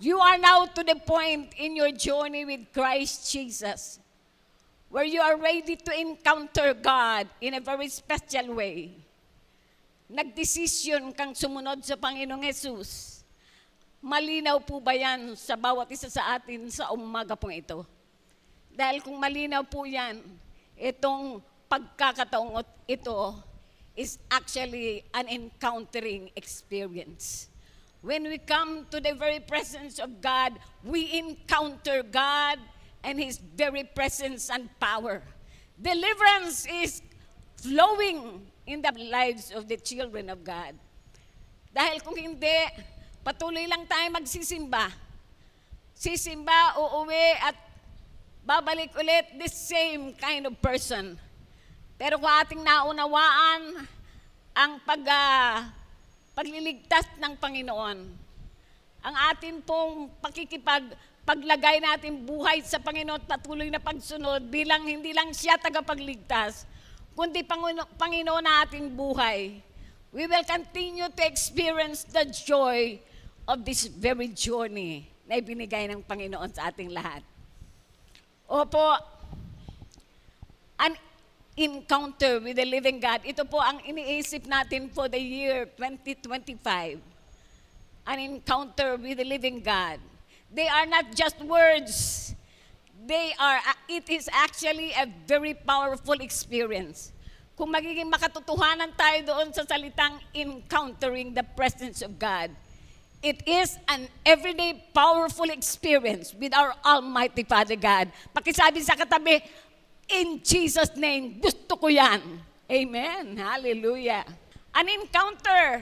You are now to the point in your journey with Christ Jesus where you are ready to encounter God in a very special way. Nagdesisyon kang sumunod sa Panginoong Jesus. Malinaw po ba yan sa bawat isa sa atin sa umaga pong ito? Dahil kung malinaw po yan, itong pagkakataong ito is actually an encountering experience. When we come to the very presence of God, we encounter God and His very presence and power. Deliverance is flowing in the lives of the children of God. Dahil kung hindi, patuloy lang tayo magsisimba. Sisimba, uuwi, at babalik ulit the same kind of person. Pero kung ating naunawaan ang pagliligtas ng Panginoon, ang atin pong paglagay natin buhay sa Panginoon at patuloy na pagsunod bilang hindi lang siya tagapagligtas, kundi Panginoon na ating buhay, we will continue to experience the joy of this very journey na ibinigay ng Panginoon sa ating lahat. Opo, an encounter with the living God. Ito po ang iniisip natin for the year 2025. An encounter with the living God. They are not just words. It is actually a very powerful experience. Kung magiging makatotohanan tayo doon sa salitang encountering the presence of God, it is an everyday powerful experience with our Almighty Father God. Pakisabi sa katabi, in Jesus' name, gusto ko yan. Amen. Hallelujah. An encounter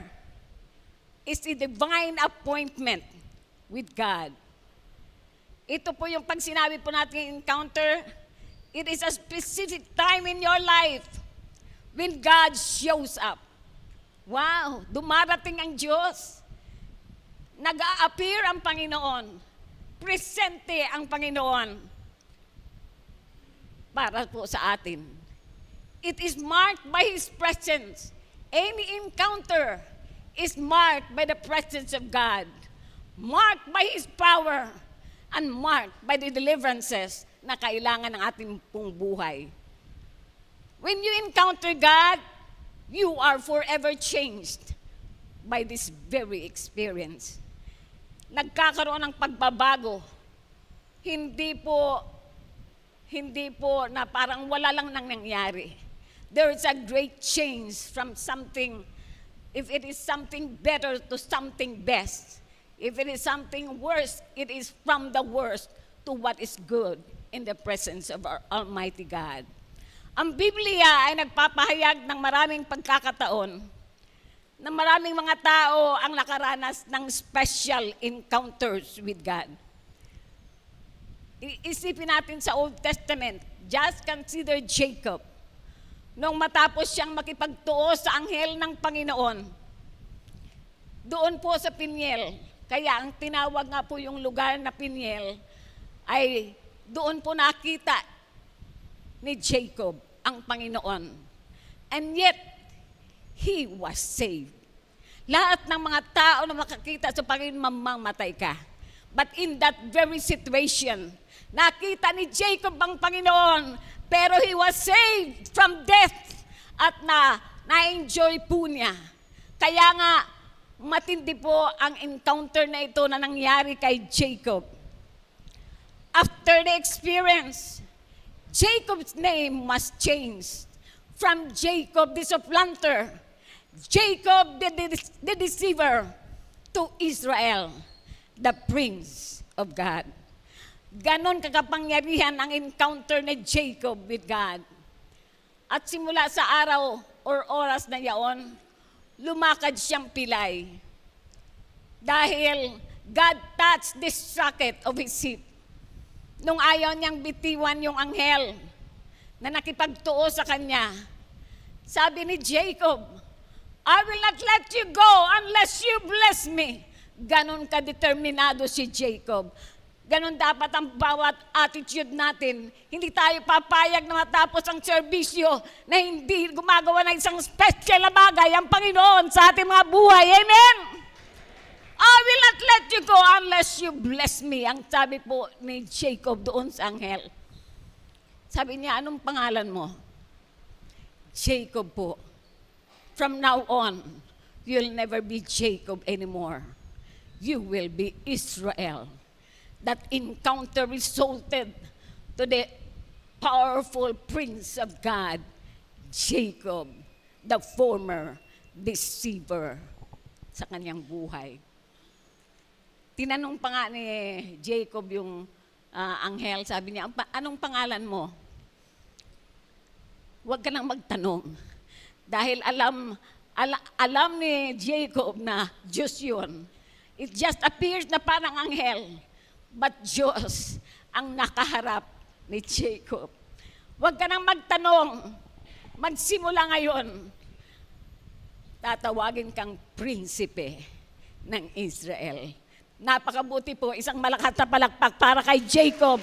is a divine appointment with God. Ito po yung pag sinabi po natin encounter, it is a specific time in your life when God shows up. Wow, dumarating ang Diyos. Nag-a-appear ang Panginoon. Presente ang Panginoon para po sa atin. It is marked by His presence. Any encounter is marked by the presence of God, marked by His power, and marked by the deliverances na kailangan ng ating pong buhay. When you encounter God, you are forever changed by this very experience. Nagkakaroon ng pagbabago. Hindi po na parang wala lang nang nangyari. There is a great change from something, if it is something better to something best. If it is something worse, it is from the worst to what is good in the presence of our Almighty God. Ang Biblia ay nagpapahayag ng maraming pagkakataon na maraming mga tao ang nakaranas ng special encounters with God. Isipin natin sa Old Testament, just consider Jacob. Nung matapos siyang makipagtuo sa anghel ng Panginoon, doon po sa Peniel, kaya ang tinawag nga po yung lugar na Peniel, ay doon po nakita ni Jacob ang Panginoon. And yet, he was saved. Lahat ng mga tao na makakita sa Panginoon, mamamatay ka. But in that very situation, nakita ni Jacob ang Panginoon, pero he was saved from death at na-enjoy po niya. Kaya nga, matindi po ang encounter na ito na nangyari kay Jacob. After the experience, Jacob's name was changed from Jacob the supplanter, Jacob the deceiver, to Israel, the Prince of God. Ganon kakapangyarihan ang encounter ni Jacob with God. At simula sa araw or oras na yaon, lumakad siyang pilay. Dahil God touched the socket of his hip. Nung ayaw niyang bitiwan yung anghel na nakipagtuo sa kanya, sabi ni Jacob, I will not let you go unless you bless me. Ganon ka-determinado si Jacob. Ganon dapat ang bawat attitude natin. Hindi tayo papayag na matapos ang serbisyo na hindi gumagawa ng isang special na bagay ang Panginoon sa ating mga buhay. Amen? Are will not let you go unless you bless me. Ang sabi po ni Jacob doon sa anghel. Sabi niya, anong pangalan mo? Jacob po. From now on, you'll never be Jacob anymore. You will be Israel. That encounter resulted to the powerful Prince of God, Jacob, the former deceiver sa kanyang buhay. Tinanong pa nga ni Jacob yung anghel, sabi niya, anong pangalan mo? Huwag ka nang magtanong. Dahil alam ni Jacob na Diyos yun. It just appears na parang anghel, but Diyos ang nakaharap ni Jacob. Huwag ka nang magtanong. Magsimula ngayon. Tatawagin kang prinsipe ng Israel. Napakabuti po, isang malakas na palakpak para kay Jacob.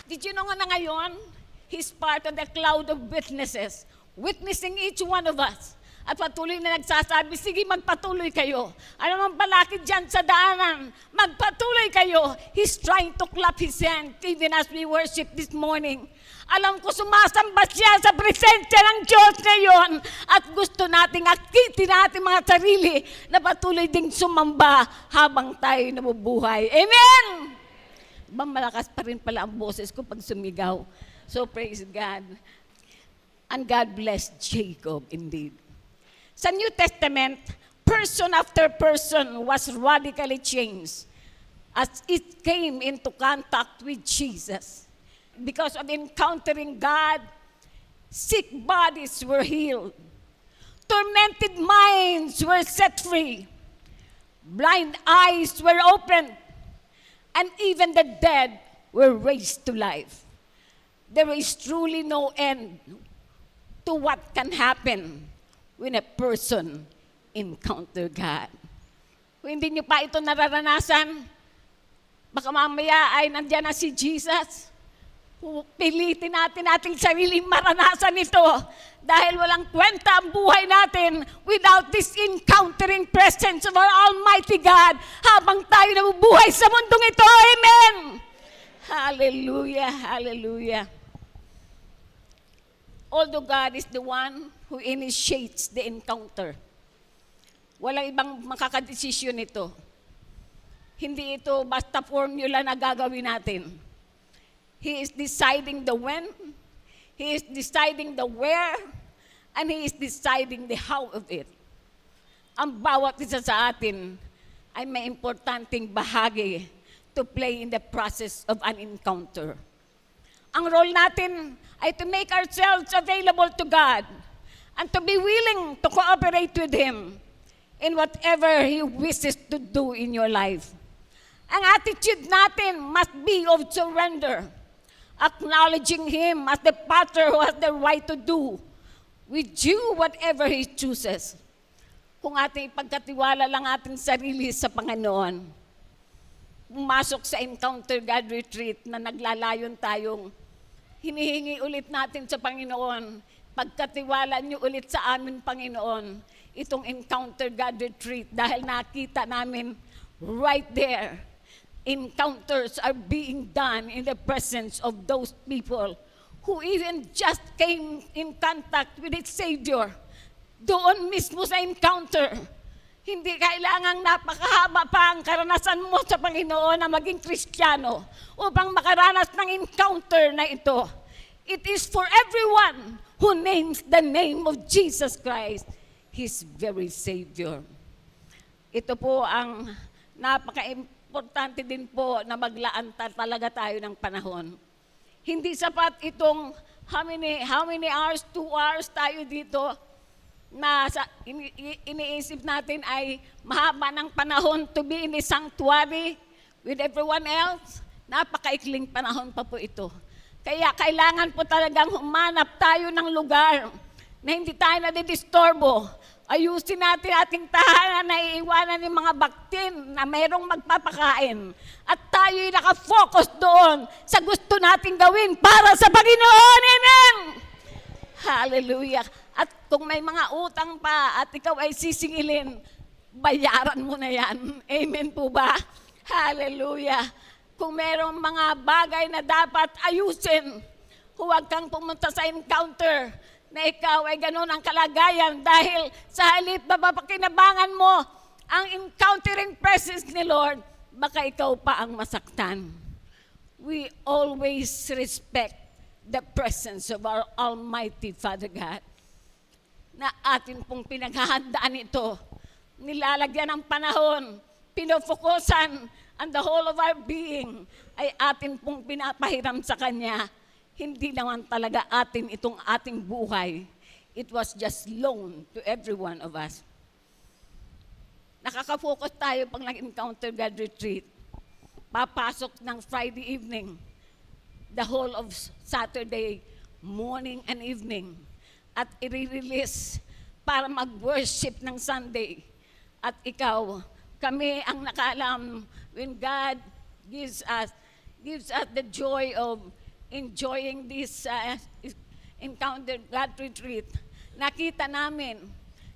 Did you know na ngayon, he's part of the cloud of witnesses, witnessing each one of us. At patuloy na nagsasabi, sige, magpatuloy kayo. Ano mang balakid dyan sa daanan, magpatuloy kayo. He's trying to clap his hand, even as we worship this morning. Alam ko, sumasamba siya sa presensya ng Diyos ngayon. At gusto nating akitin natin mga sarili na patuloy ding sumamba habang tayo nabubuhay. Amen! Malakas pa rin pala ang boses ko pag sumigaw. So praise God. And God blessed Jacob indeed. Sa New Testament, person after person was radically changed as it came into contact with Jesus. Because of encountering God, sick bodies were healed. Tormented minds were set free. Blind eyes were opened. And even the dead were raised to life. There is truly no end to what can happen when a person encounter God. Kung hindi nyo pa ito nararanasan, baka mamaya ay nandiyan na si Jesus. Pilitin natin ating sariling maranasan ito dahil walang kwenta ang buhay natin without this encountering presence of our Almighty God habang tayo nabubuhay sa mundong ito. Amen! Hallelujah! Hallelujah! Although God is the one who initiates the encounter, walang ibang makakadesisyon ito. Hindi ito basta formula na gagawin natin. He is deciding the when, He is deciding the where, and He is deciding the how of it. Ang bawat isa sa atin ay may importanteng bahagi to play in the process of an encounter. Ang role natin ay to make ourselves available to God and to be willing to cooperate with Him in whatever He wishes to do in your life. Ang attitude natin must be of surrender, acknowledging Him as the Father who has the right to do with you whatever He chooses. Kung ating ipagkatiwala lang ating sarili sa Panginoon, pumasok sa Encounter God Retreat na naglalayon tayong hinihingi ulit natin sa Panginoon, pagkatiwala niyo ulit sa amin, Panginoon, itong Encounter God Retreat dahil nakita namin right there, encounters are being done in the presence of those people who even just came in contact with its Savior. Doon mismo sa encounter, hindi kailangang napakahaba pa ang karanasan mo sa Panginoon na maging Kristiyano upang makaranas ng encounter na ito. It is for everyone who names the name of Jesus Christ, His very Savior. Ito po ang napaka-importante din po na maglaan talaga tayo ng panahon. Hindi sapat itong how many hours, 2 hours tayo dito na iniisip natin ay mahaba ng panahon to be in the sanctuary with everyone else. Napakaikling panahon pa po ito. Kaya kailangan po talagang humanap tayo ng lugar na hindi tayo nadidisturbo. Ayusin natin ating tahanan na iiwanan ng mga baktin na mayroong magpapakain. At tayo'y nakafocus doon sa gusto nating gawin para sa Panginoon. Amen! Hallelujah! At kung may mga utang pa at ikaw ay sisingilin, bayaran mo na yan. Amen po ba? Hallelujah. Kung merong mga bagay na dapat ayusin, huwag kang pumunta sa encounter na ikaw ay ganun ang kalagayan dahil sa halip na mapakinabangan mo ang encountering presence ni Lord, baka ikaw pa ang masaktan. We always respect the presence of our Almighty Father God na atin pong pinaghahandaan ito. Nilalagyan ng panahon, pinofokusan, and the whole of our being ay atin pong pinapahiram sa Kanya. Hindi naman talaga atin itong ating buhay. It was just loaned to every one of us. Nakaka-focus tayo pag nag-encounter God retreat. Papasok ng Friday evening, the whole of Saturday morning and evening, at i-release para mag-worship ng Sunday. At ikaw, kami ang nakaalam when God gives us the joy of enjoying this encounter God retreat. Nakita namin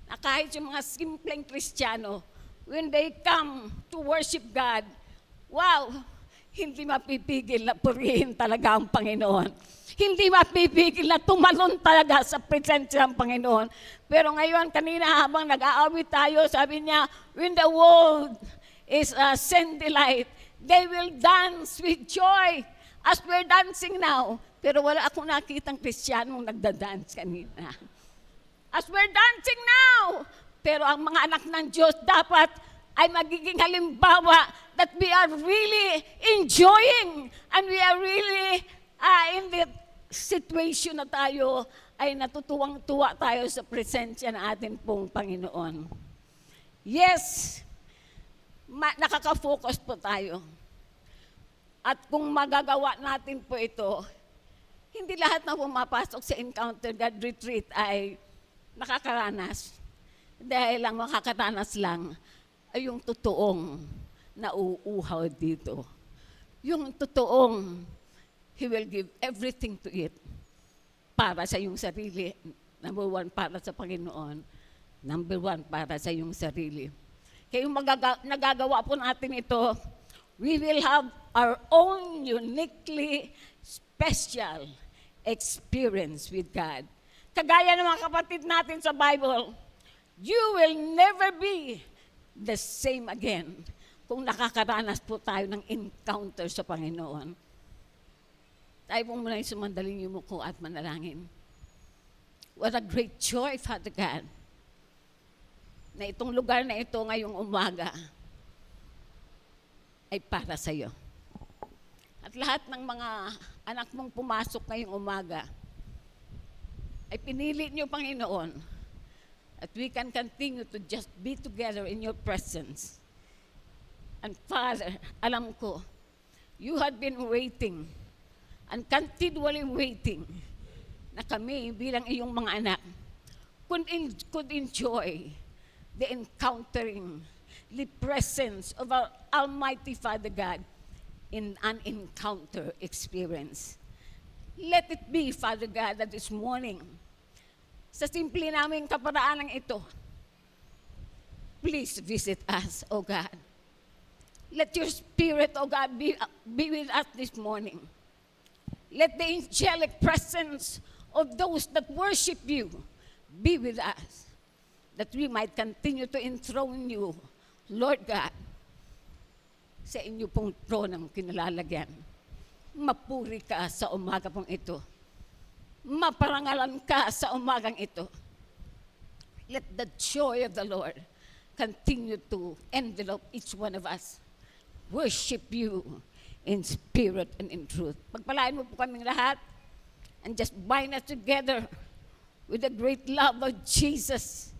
na kahit yung mga simpleng Kristiyano, when they come to worship God, wow, hindi mapipigil na purihin talaga ang Panginoon. Hindi mapipigil na tumalon talaga sa presensya ng Panginoon. Pero ngayon, kanina habang nag-aawit tayo, sabi niya, when the world is send delight, they will dance with joy as we're dancing now. Pero wala akong nakitang Kristiyanong nagda-dance kanina. As we're dancing now. Pero ang mga anak ng Diyos dapat ay magiging halimbawa that we are really enjoying and we are really in the situation na tayo ay natutuwang-tuwa tayo sa presensya ng ating pong Panginoon. Yes, nakaka-focus po tayo. At kung magagawa natin po ito, hindi lahat na pumapasok sa Encounter God Retreat ay nakakaranas. Dahil ang makakaranas lang ay yung totoong nauuhaw dito. Yung totoong He will give everything to it para sa iyong sarili. Number one, para sa Panginoon. Number one, para sa iyong sarili. Kaya yung nagagawa po natin ito, we will have our own uniquely special experience with God. Kagaya ng mga kapatid natin sa Bible, you will never be the same again kung nakakaranas po tayo ng encounter sa Panginoon. Tayo po muna yung sumandaling yumuko at manalangin. What a great joy, Father God, na itong lugar na ito ngayong umaga ay para sa iyo. At lahat ng mga anak mong pumasok ngayong umaga ay pinili niyo, Panginoon, at we can continue to just be together in your presence. And Father, alam ko, you had been waiting and continually waiting na kami bilang iyong mga anak could enjoy the encountering, the presence of our Almighty Father God in an encounter experience. Let it be, Father God, that this morning, sa simple naming kaparaanan ito, please visit us, O God. Let your Spirit, O God, be with us this morning. Let the angelic presence of those that worship you be with us, that we might continue to enthrone you, Lord God, sa inyo pong tronong kinalalagyan. Mapuri ka sa umaga pong ito. Maparangalan ka sa umagang ito. Let the joy of the Lord continue to envelop each one of us. Worship you in spirit and in truth. Pagpalain mo po kaming lahat and just bind us together with the great love of Jesus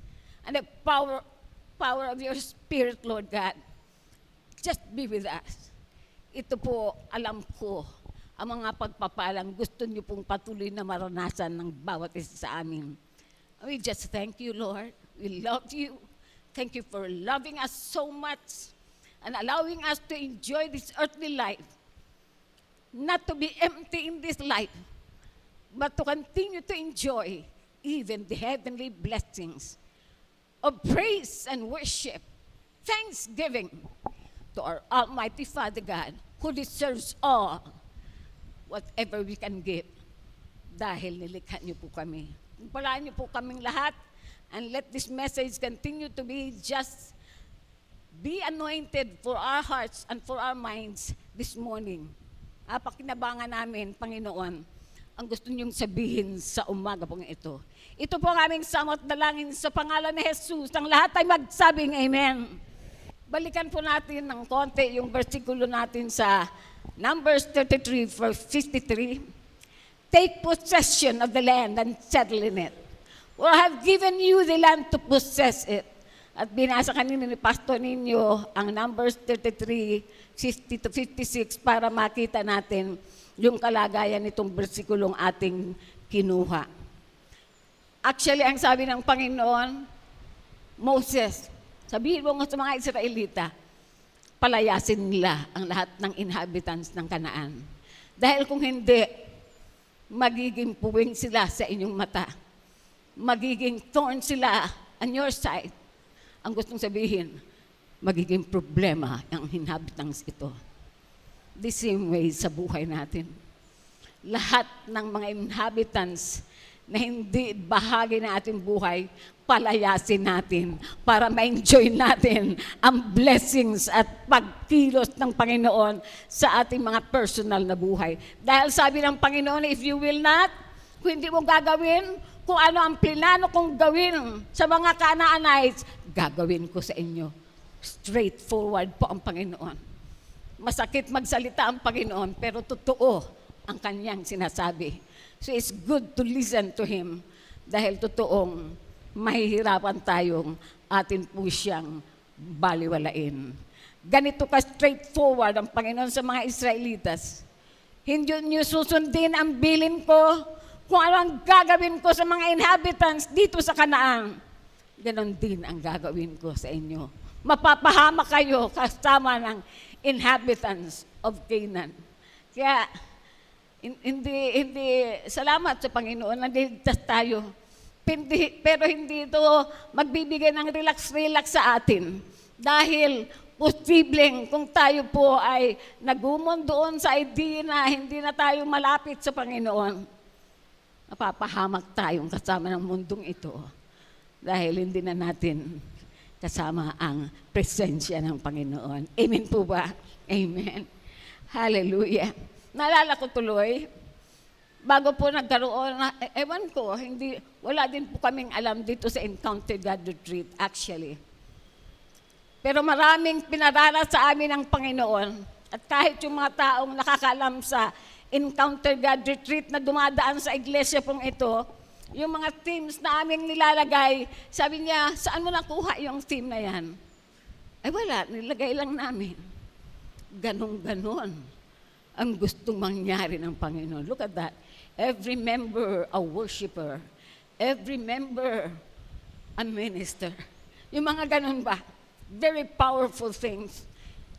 and the power of your Spirit, Lord God. Just be with us. Ito po, alam ko, ang mga pagpapalang gusto niyo pong patuloy na maranasan ng bawat isa sa amin. We just thank you, Lord. We love you. Thank you for loving us so much and allowing us to enjoy this earthly life. Not to be empty in this life, but to continue to enjoy even the heavenly blessings of praise and worship thanksgiving to our Almighty Father God, who deserves all, whatever we can give. Dahil nilikha niyo po kami. Pagpalaan niyo po kaming lahat, and let this message continue to be anointed for our hearts and for our minds this morning. Pakinabangan namin, Panginoon, ang gusto niyong sabihin sa umaga pong ito. Ito po ang aming samot dalangin sa pangalan ni Jesus. Ang lahat ay magsabing Amen. Balikan po natin ng konti yung versikulo natin sa Numbers 33, verse 53. Take possession of the land and settle in it. For I have given you the land to possess it. At binasa kanina ni Pastor ninyo ang Numbers 33, 50 to 56 para makita natin yung kalagayan nitong bersikulong ating kinuha. Actually, ang sabi ng Panginoon, Moses, sabihin mo nga sa mga Israelita, palayasin nila ang lahat ng inhabitants ng Kanaan. Dahil kung hindi, magiging puwing sila sa inyong mata. Magiging thorn sila on your side. Ang gustong sabihin, magiging problema ang inhabitants ito. The same way sa buhay natin. Lahat ng mga inhabitants na hindi bahagi ng ating buhay, palayasin natin para ma-enjoy natin ang blessings at pagkilos ng Panginoon sa ating mga personal na buhay. Dahil sabi ng Panginoon, if you will not, kung hindi mo gagawin, kung ano ang plinano kong gawin sa mga Canaanites, gagawin ko sa inyo. Straightforward po ang Panginoon. Masakit magsalita ang Panginoon, pero totoo ang kanyang sinasabi. So it's good to listen to Him dahil totoong mahihirapan tayong atin po siyang baliwalain. Ganito ka straightforward ang Panginoon sa mga Israelitas. Hindi niyo susundin ang bilin ko kung ano ang gagawin ko sa mga inhabitants dito sa Kanaan. Ganon din ang gagawin ko sa inyo. Mapapahama kayo kasama ng inhabitants of Canaan. Kaya, hindi, salamat sa Panginoon, nandiligtas tayo. Pero hindi ito magbibigay ng relax-relax sa atin. Dahil posibleng kung tayo po ay nagumon doon sa idea na hindi na tayo malapit sa Panginoon, mapapahamak tayong kasama ng mundong ito. Dahil hindi na natin kasama ang presensya ng Panginoon. Amen po ba? Amen. Hallelujah. Naalala ko tuloy, bago po nagkaroon, ewan ko, wala din po kaming alam dito sa Encounter God Retreat, actually. Pero maraming pinarara sa amin ng Panginoon. At kahit yung mga taong nakakalam sa Encounter God Retreat na dumadaan sa iglesia pong ito, yung mga themes na aming nilalagay, sabi niya, saan mo nakuha yung theme na yan? Ay wala, nilagay lang namin. Ganon-ganon ang gustong mangyari ng Panginoon. Look at that. Every member a worshiper. Every member a minister. Yung mga ganun ba? Very powerful things.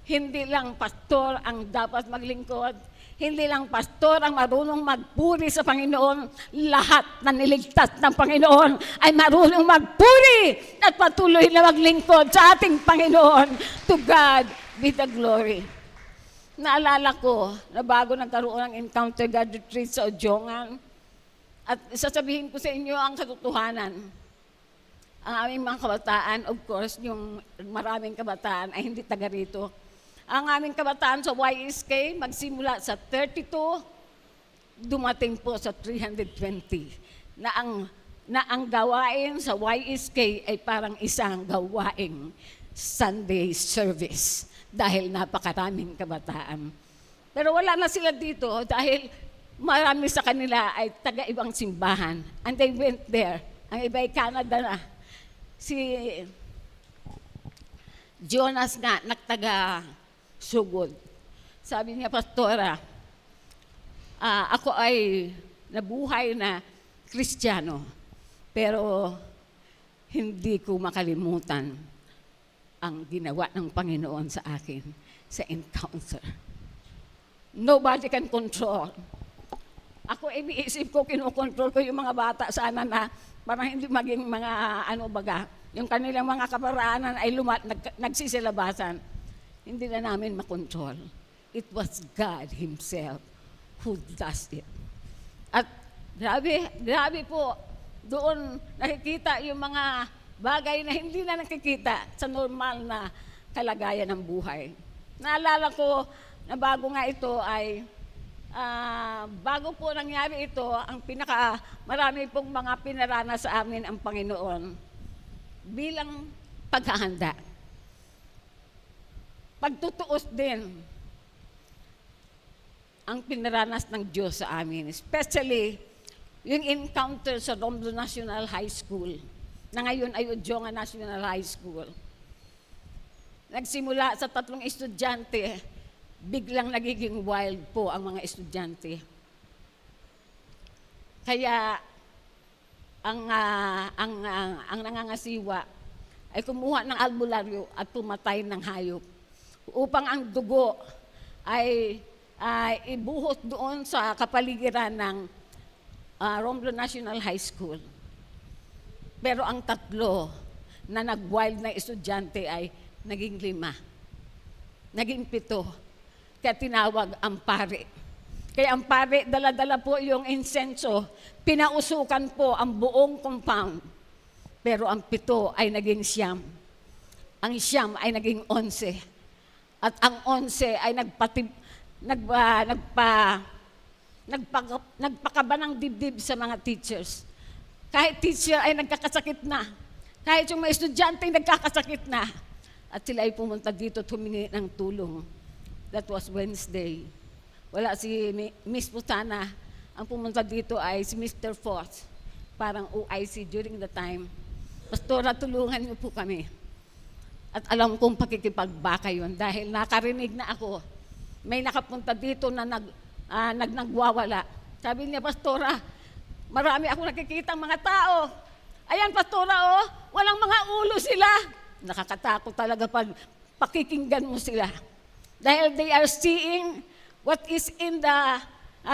Hindi lang pastor ang dapat maglingkod. Hindi lang pastor ang marunong magpuri sa Panginoon. Lahat na niligtas ng Panginoon ay marunong magpuri at patuloy na maglingkod sa ating Panginoon. To God be the glory. Naalala ko na bago nagkaroon ng Encounter God Retreat sa Ojongan, at sasabihin ko sa inyo ang katotohanan. Ang aming mga kabataan, of course, yung maraming kabataan ay hindi taga rito. Ang aming kabataan sa YSK, magsimula sa 32, dumating po sa 320. Na ang gawain sa YSK ay parang isang gawaing Sunday service. Dahil napakaraming kabataan. Pero wala na sila dito dahil marami sa kanila ay taga-ibang simbahan. And they went there. Ang iba ay Canada na. Si Jonas nga, nagtaga Sugod. Sabi niya, Pastora, ako ay nabuhay na Kristiyano, pero hindi ko makalimutan ang ginawa ng Panginoon sa akin sa encounter. Nobody can control. Ako iniisip ko, kinokontrol ko yung mga bata sana na parang hindi maging mga yung kanilang mga kaparaanan ay nagsisilabasan, hindi na namin makontrol. It was God Himself who does it. At grabe po, doon nakikita yung mga bagay na hindi na nakikita sa normal na kalagayan ng buhay. Naalala ko na bago nga ito ay, bago po nangyari ito, ang marami pong mga pinaranas sa amin ang Panginoon bilang paghahanda. Pagtutuos din ang pinaranas ng Diyos sa amin, especially yung encounter sa Romblon National High School, na ngayon ay Udjonga National High School. Nagsimula sa 3 estudyante, biglang nagiging wild po ang mga estudyante. Kaya ang nangangasiwa ay kumuha ng albularyo at pumatay ng hayop upang ang dugo ay ibuhos doon sa kapaligiran ng Romblon National High School. Pero ang 3 na nag-wild na estudyante ay naging 5, naging 7. Kaya tinawag ang pare. Kaya ang pare, dala-dala po yung insenso, pinausukan po ang buong compound. Pero ang 7 ay naging 9. Ang 9 ay naging 11. At ang 11 ay nagpakaba ng dibdib sa mga teachers. Kahit teacher ay nagkakasakit na. Kahit yung mga estudyante ay nagkakasakit na. At sila ay pumunta dito at humingi ng tulong. That was Wednesday. Wala si Miss Putana. Ang pumunta dito ay si Mr. Foss. Parang OIC during the time. Pastora, tulungan niyo po kami. At alam kong pakikipagbaka yun dahil nakarinig na ako. May nakapunta dito na nagwawala. Sabi niya, Pastora, marami ako nakikita mga tao. Ayan, Pastora, walang mga ulo sila. Nakakatakot talaga pag pakikinggan mo sila. Dahil they are seeing what is in the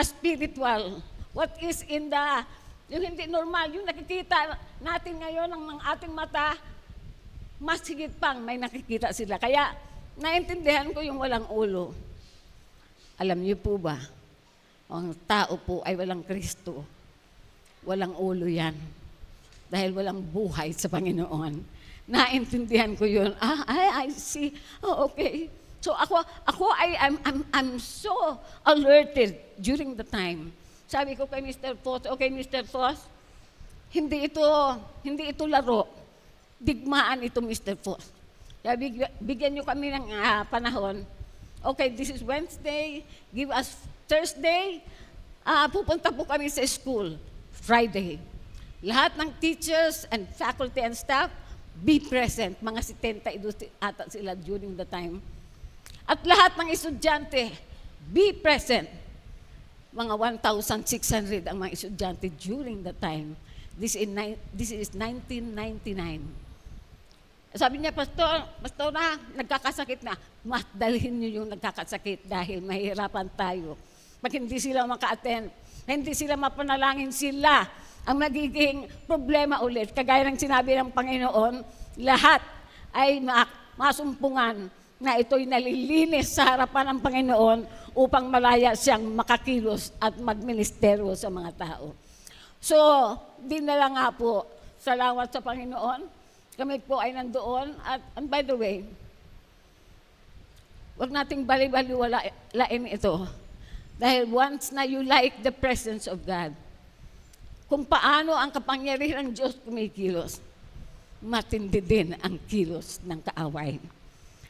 spiritual, what is in the, yung hindi normal, yung nakikita natin ngayon ng ating mata, mas higit pang may nakikita sila. Kaya naintindihan ko yung walang ulo. Alam niyo po ba, ang tao po ay walang Kristo. Walang ulo yan. Dahil walang buhay sa Panginoon. Naintindihan ko yun. I see. Oh, okay. So I'm so alerted during the time. Sabi ko kay Mr. Foss, okay, Mr. Foss, hindi ito laro. Digmaan ito, Mr. Foss. Kaya bigyan niyo kami ng panahon. Okay, this is Wednesday. Give us Thursday. Pupunta po kami sa school. Friday. Lahat ng teachers and faculty and staff, be present. Mga 72 ata sila during the time. At lahat ng estudyante, be present. Mga 1,600 ang mga estudyante during the time. This is 1999. Sabi niya, Pastora, nagkakasakit na. Mas dalhin niyo yung nagkakasakit dahil mahirapan tayo. Pag hindi sila maka-attend, hindi sila mapanalangin, sila ang magiging problema ulit. Kagaya ng sinabi ng Panginoon, lahat ay masumpungan na ito'y nalilinis sa harapan ng Panginoon upang malaya siyang makakilos at magministeryo sa mga tao. So, dinala nga po, salamat sa Panginoon, kami po ay nandoon. And by the way, wag nating bali-baliwalain ito. Dahil once na you like the presence of God, kung paano ang kapangyarihan ng Diyos kumikilos, matindi din ang kilos ng kaaway.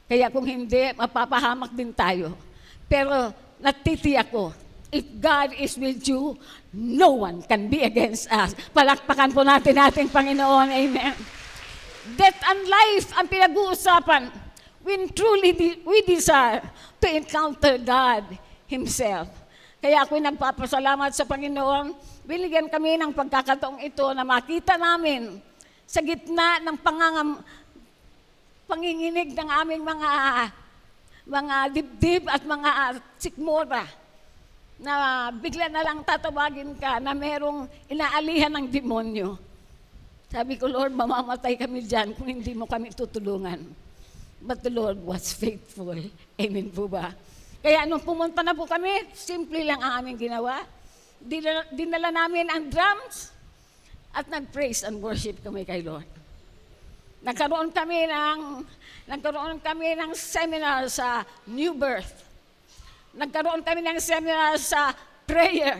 Kaya kung hindi, mapapahamak din tayo. Pero natitiyak ko, if God is with you, no one can be against us. Palakpakan po natin ating Panginoon. Amen. Death and life ang pinag-uusapan when truly we desire to encounter God Himself. Kaya ako'y nagpapasalamat sa Panginoon. Binigyan kami ng pagkakataong ito na makita namin sa gitna ng panginginig ng aming mga dibdib at mga sikmura na bigla na lang tatawagin ka na merong inaalihan ng demonyo. Sabi ko, Lord, mamamatay kami dyan kung hindi mo kami tutulungan. But the Lord was faithful. Amen po ba? Kaya nung pumunta na po kami, simple lang ang aming ginawa. Dinala namin ang drums at nag-praise and worship kami kay Lord. Nagkaroon kami ng seminar sa New Birth. Nagkaroon kami ng seminar sa prayer.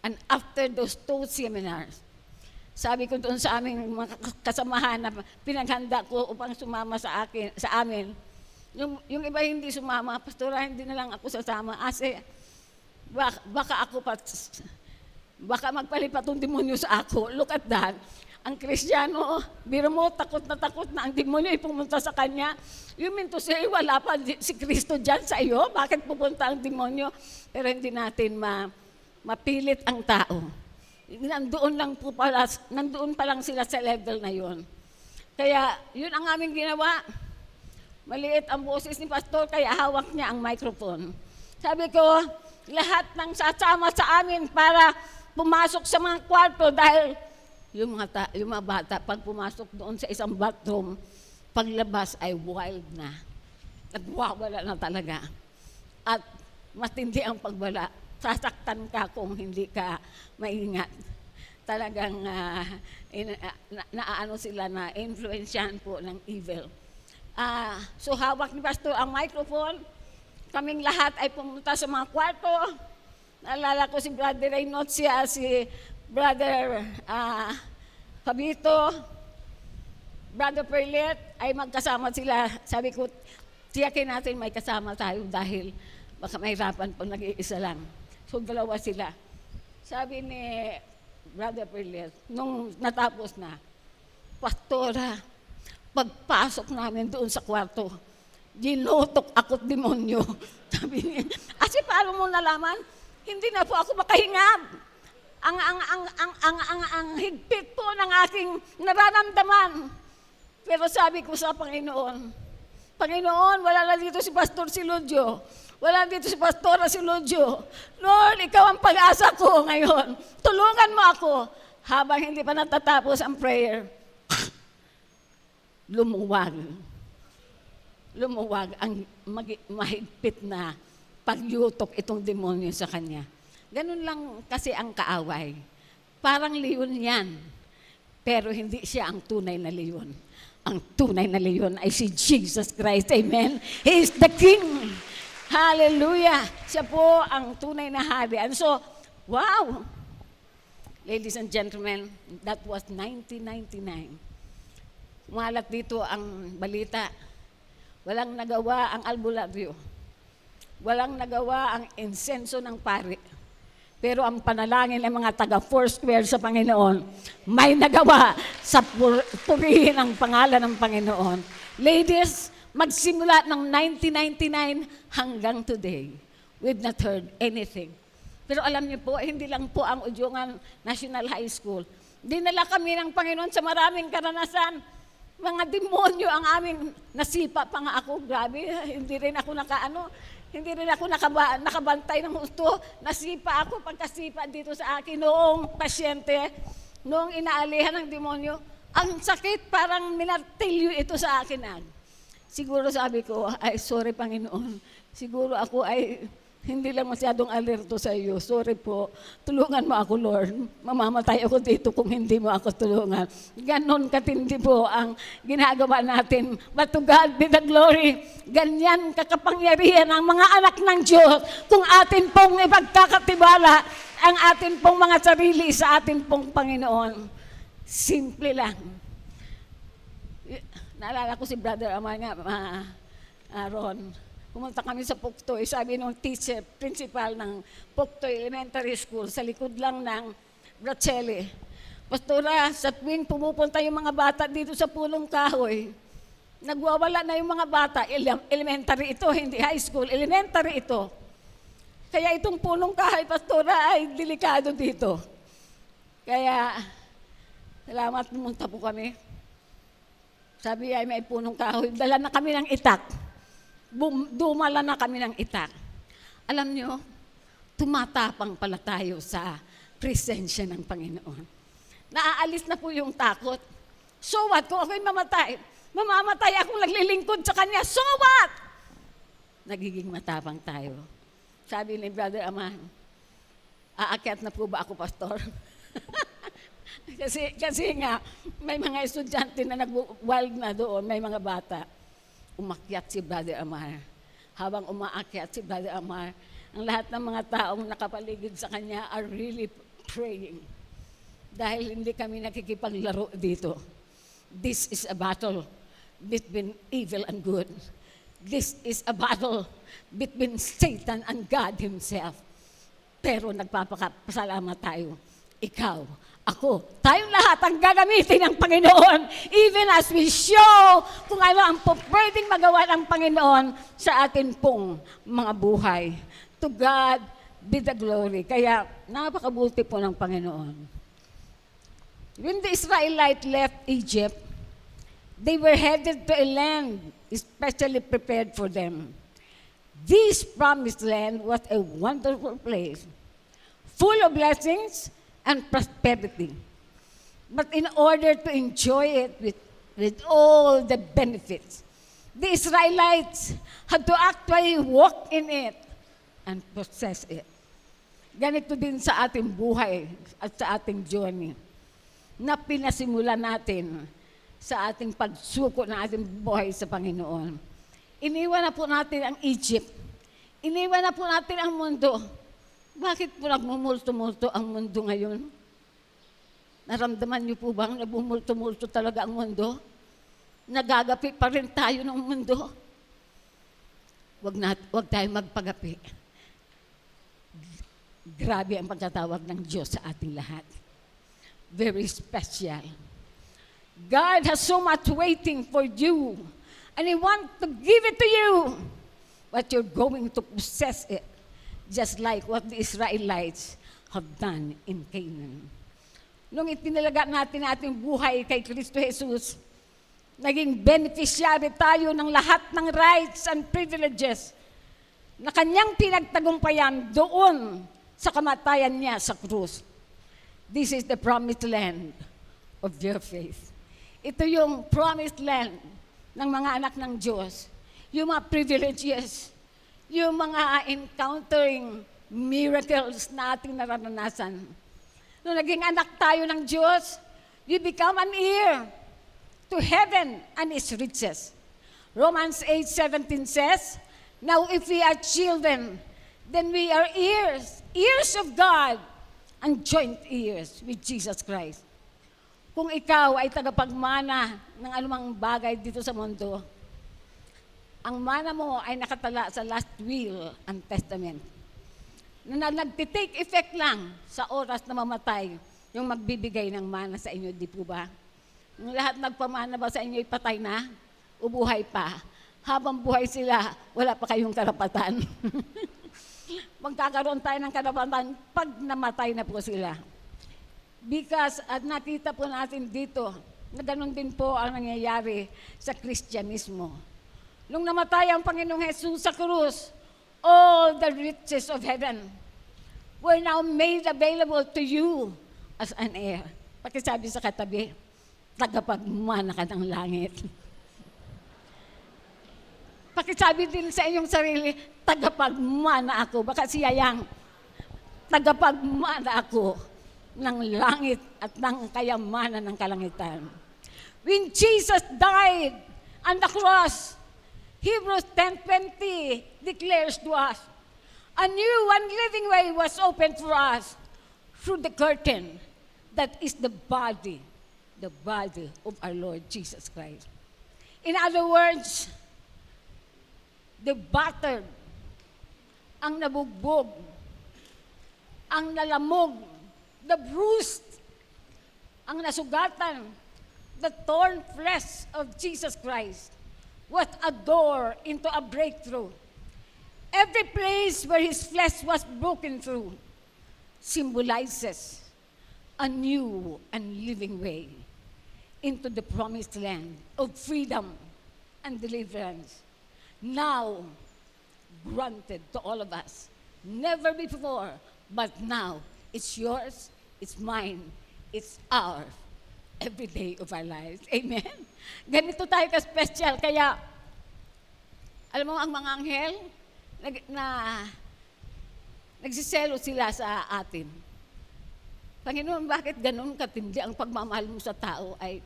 And after those 2 seminars, sabi ko doon sa aming mga kasamahan na pinaghanda ko upang sumama sa amin. Yung iba hindi sumama, pastora, hindi na lang ako sasama. Kasi baka magpalipat yung demonyo sa ako. Look at that. Ang Kristiyano, biro mo, takot na ang demonyo ay pumunta sa kanya. You mean to say, wala pa si Kristo dyan sa iyo? Bakit pupunta ang demonyo? Pero hindi natin mapilit ang tao. Nandoon pa lang sila sa level na yon. Kaya, yun ang aming ginawa. Maliit ang boses ni Pastor, kaya hawak niya ang microphone. Sabi ko, lahat ng sasama sa amin para pumasok sa mga kwarto dahil yung mga bata, pag pumasok doon sa isang bathroom, paglabas ay wild na. Nagwawala na talaga. At matindi ang pagbala. Sasaktan ka kung hindi ka maingat. Talagang naano sila na influensyahan po ng evil. So hawak ni Pastor ang microphone. Kaming lahat ay pumunta sa mga kwarto. Naalala ko si Brother Reynolds, si Brother Fabito, Brother Perlet, ay magkasama sila. Sabi ko, tiyakin natin may kasama tayo dahil baka mahirapan pag nag-iisa lang. So, 2 sila. Sabi ni Brother Perlet, nung natapos na, Pastora, pagpasok namin doon sa kwarto, ginutok ako't demonyo. Sabi niya, kasi paano mo nalaman? Hindi na po ako makahinga. Ang higpit po ng aking nararamdaman. Pero sabi ko sa Panginoon, Panginoon, wala na dito si Pastor Siludyo. Wala dito si Pastora Siludyo. Lord, ikaw ang pag-asa ko ngayon. Tulungan mo ako. Habang hindi pa natatapos ang prayer, lumuwag ang mahigpit na pagyutok itong demonyo sa kanya. Ganun lang kasi ang kaaway. Parang leon yan. Pero hindi siya ang tunay na leon. Ang tunay na leon ay si Jesus Christ. Amen? He is the King. Hallelujah! Siya po ang tunay na hari. And so, wow! Ladies and gentlemen, that was 1999. Umalat dito ang balita. Walang nagawa ang albularyo. Walang nagawa ang insenso ng pari. Pero ang panalangin ng mga taga Foursquare sa Panginoon, may nagawa sa purihin ang pangalan ng Panginoon. Ladies, magsimula ng 1999 hanggang today, we've not heard anything. Pero alam niyo po, hindi lang po ang Udyongan National High School. Dinala kami ng Panginoon sa maraming karanasan. Mga demonyo ang aming nasipa pa nga ako. Grabe, hindi rin ako nakabantay ng husto. Nasipa ako pagkasipa dito sa akin noong pasyente, noong inaalihan ng demonyo. Ang sakit, parang minartilyo ito sa akin. Siguro sabi ko, ay sorry Panginoon, siguro ako ay hindi lang masyadong alerto sa iyo. Sorry po, tulungan mo ako Lord. Mamamatay ako dito kung hindi mo ako tulungan. Ganon katindi po ang ginagawa natin. But to God be the glory. Ganyan kakapangyarihan ang mga anak ng Diyos kung atin pong ipagkakatibala ang atin pong mga sarili sa atin pong Panginoon. Simple lang. Naalala ko si Brother Amaya, Ron. Pumunta kami sa Puktoy. Sabi nung teacher, principal ng Puktoy Elementary School, sa likod lang ng Brachelli. Pastora, sa tuwing pumupunta yung mga bata dito sa Pulong Kahoy, nagwawala na yung mga bata. Elementary ito, hindi high school. Elementary ito. Kaya itong Pulong Kahoy, Pastora, ay delikado dito. Kaya, salamat, pumunta po kami. Sabi ay may punong kahoy, dala na kami ng itak. Dumala na kami ng itak. Alam nyo, tumatapang pala tayo sa presensya ng Panginoon. naaalis na po yung takot. So what? Kung ako'y mamatay, mamamatay akong naglilingkod sa Kanya. So what? Nagiging matapang tayo. Sabi ni Brother Aman, aakyat na po ba ako, Pastor? kasi nga, may mga estudyante na nag-wild na doon, may mga bata. Umakyat si Brother Amar. Habang umaakyat si Brother Amar, ang lahat ng mga taong nakapaligid sa kanya are really praying. Dahil hindi kami nakikipaglaro dito. This is a battle between evil and good. This is a battle between Satan and God Himself. Pero nagpapakasalamat tayo. Ikaw, ako, tayong lahat ang gagamitin ng Panginoon even as we show kung ano ang pwedeng magawa ng Panginoon sa atin pong mga buhay. To God be the glory. Kaya napakabuti po ng Panginoon. When the Israelites left Egypt, they were headed to a land especially prepared for them. This promised land was a wonderful place, full of blessings and prosperity. But in order to enjoy it with all the benefits, the Israelites had to actually walk in it and possess it. Ganito din sa ating buhay at sa ating journey na pinasimulan natin sa ating pagsuko ng ating buhay sa Panginoon. Iniwan na po natin ang Egypt. Iniwan na po natin ang mundo. Bakit po nagmumulto-multo ang mundo ngayon? Naramdaman niyo po bang nagmumulto-multo talaga ang mundo? Nagagapi pa rin tayo ng mundo? Wag tayo magpagapi. Grabe ang pagkatawag ng Diyos sa ating lahat. Very special. God has so much waiting for you, and He wants to give it to you, but you're going to possess it, just like what the Israelites have done in Canaan. Nung itinalaga natin ating buhay kay Kristo Jesus, naging beneficiary tayo ng lahat ng rights and privileges na Kanyang pinagtagumpayan doon sa kamatayan niya sa krus. This is the promised land of your faith. Ito yung promised land ng mga anak ng Diyos. Yung mga privileges, yung mga encountering miracles na ating naranasan. Nung naging anak tayo ng Diyos, you become an heir to heaven and its riches. Romans 8:17 says, now if we are children, then we are heirs, heirs of God, and joint heirs with Jesus Christ. Kung ikaw ay tagapagmana ng anumang bagay dito sa mundo, ang mana mo ay nakatala sa last will and testament. Na nagtitake effect lang sa oras na mamatay yung magbibigay ng mana sa inyo, di po ba? Yung lahat nagpamana ba sa inyo ipatay na? Ubuhay pa. Habang buhay sila, wala pa kayong karapatan. Magkakaroon tayo ng karapatan pag namatay na po sila. Because at nakita po natin dito na ganun din po ang nangyayari sa Kristyanismo. Nung namatay ang Panginoong Jesus sa krus, all the riches of heaven were now made available to you as an heir. Pakisabi sa katabi, tagapagmana ka ng langit. Pakisabi din sa inyong sarili, tagapagmana ako. Baka siyayang, tagapagmana ako ng langit at ng kayamanan ng kalangitan. When Jesus died on the cross, Hebrews 10:20 declares to us, a new and living way was opened for us through the curtain that is the body of our Lord Jesus Christ. In other words, the battered, ang nabugbog, ang nalamog, the bruised, ang nasugatan, the torn flesh of Jesus Christ was a door into a breakthrough. Every place where His flesh was broken through symbolizes a new and living way into the promised land of freedom and deliverance. Now, granted to all of us. Never before, but now. It's yours, it's mine, It's our every day of our lives. Amen? Ganito tayo ka-special. Kaya, alam mo, ang mga anghel, nagsiselo sila sa atin. Panginoon, bakit ganun katindi ang pagmamahal mo sa tao ay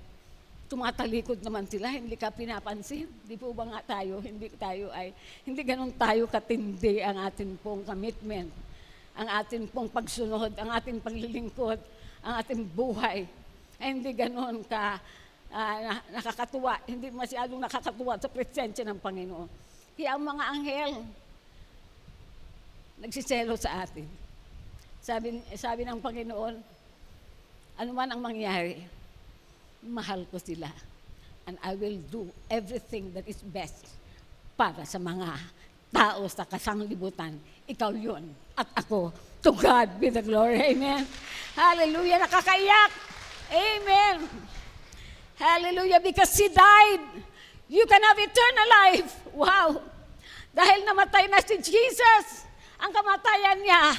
tumatalikod naman sila, hindi ka pinapansin? Di po ba nga tayo, hindi ganun tayo katindi ang ating pong commitment, ang ating pong pagsunod, ang ating paglilingkod, ang ating buhay. Ay hindi ganun nakakatuwa, hindi masyadong nakakatuwa sa presensya ng Panginoon. Kaya ang mga anghel, nagsiselo sa atin. Sabi ng Panginoon, ano man ang mangyari, mahal ko sila. And I will do everything that is best para sa mga tao sa kasanglibutan. Ikaw yun at ako. To God be the glory. Amen. Hallelujah. Nakakaiyak. Amen. Hallelujah. Because He died, you can have eternal life. Wow. Dahil namatay na si Jesus, ang kamatayan niya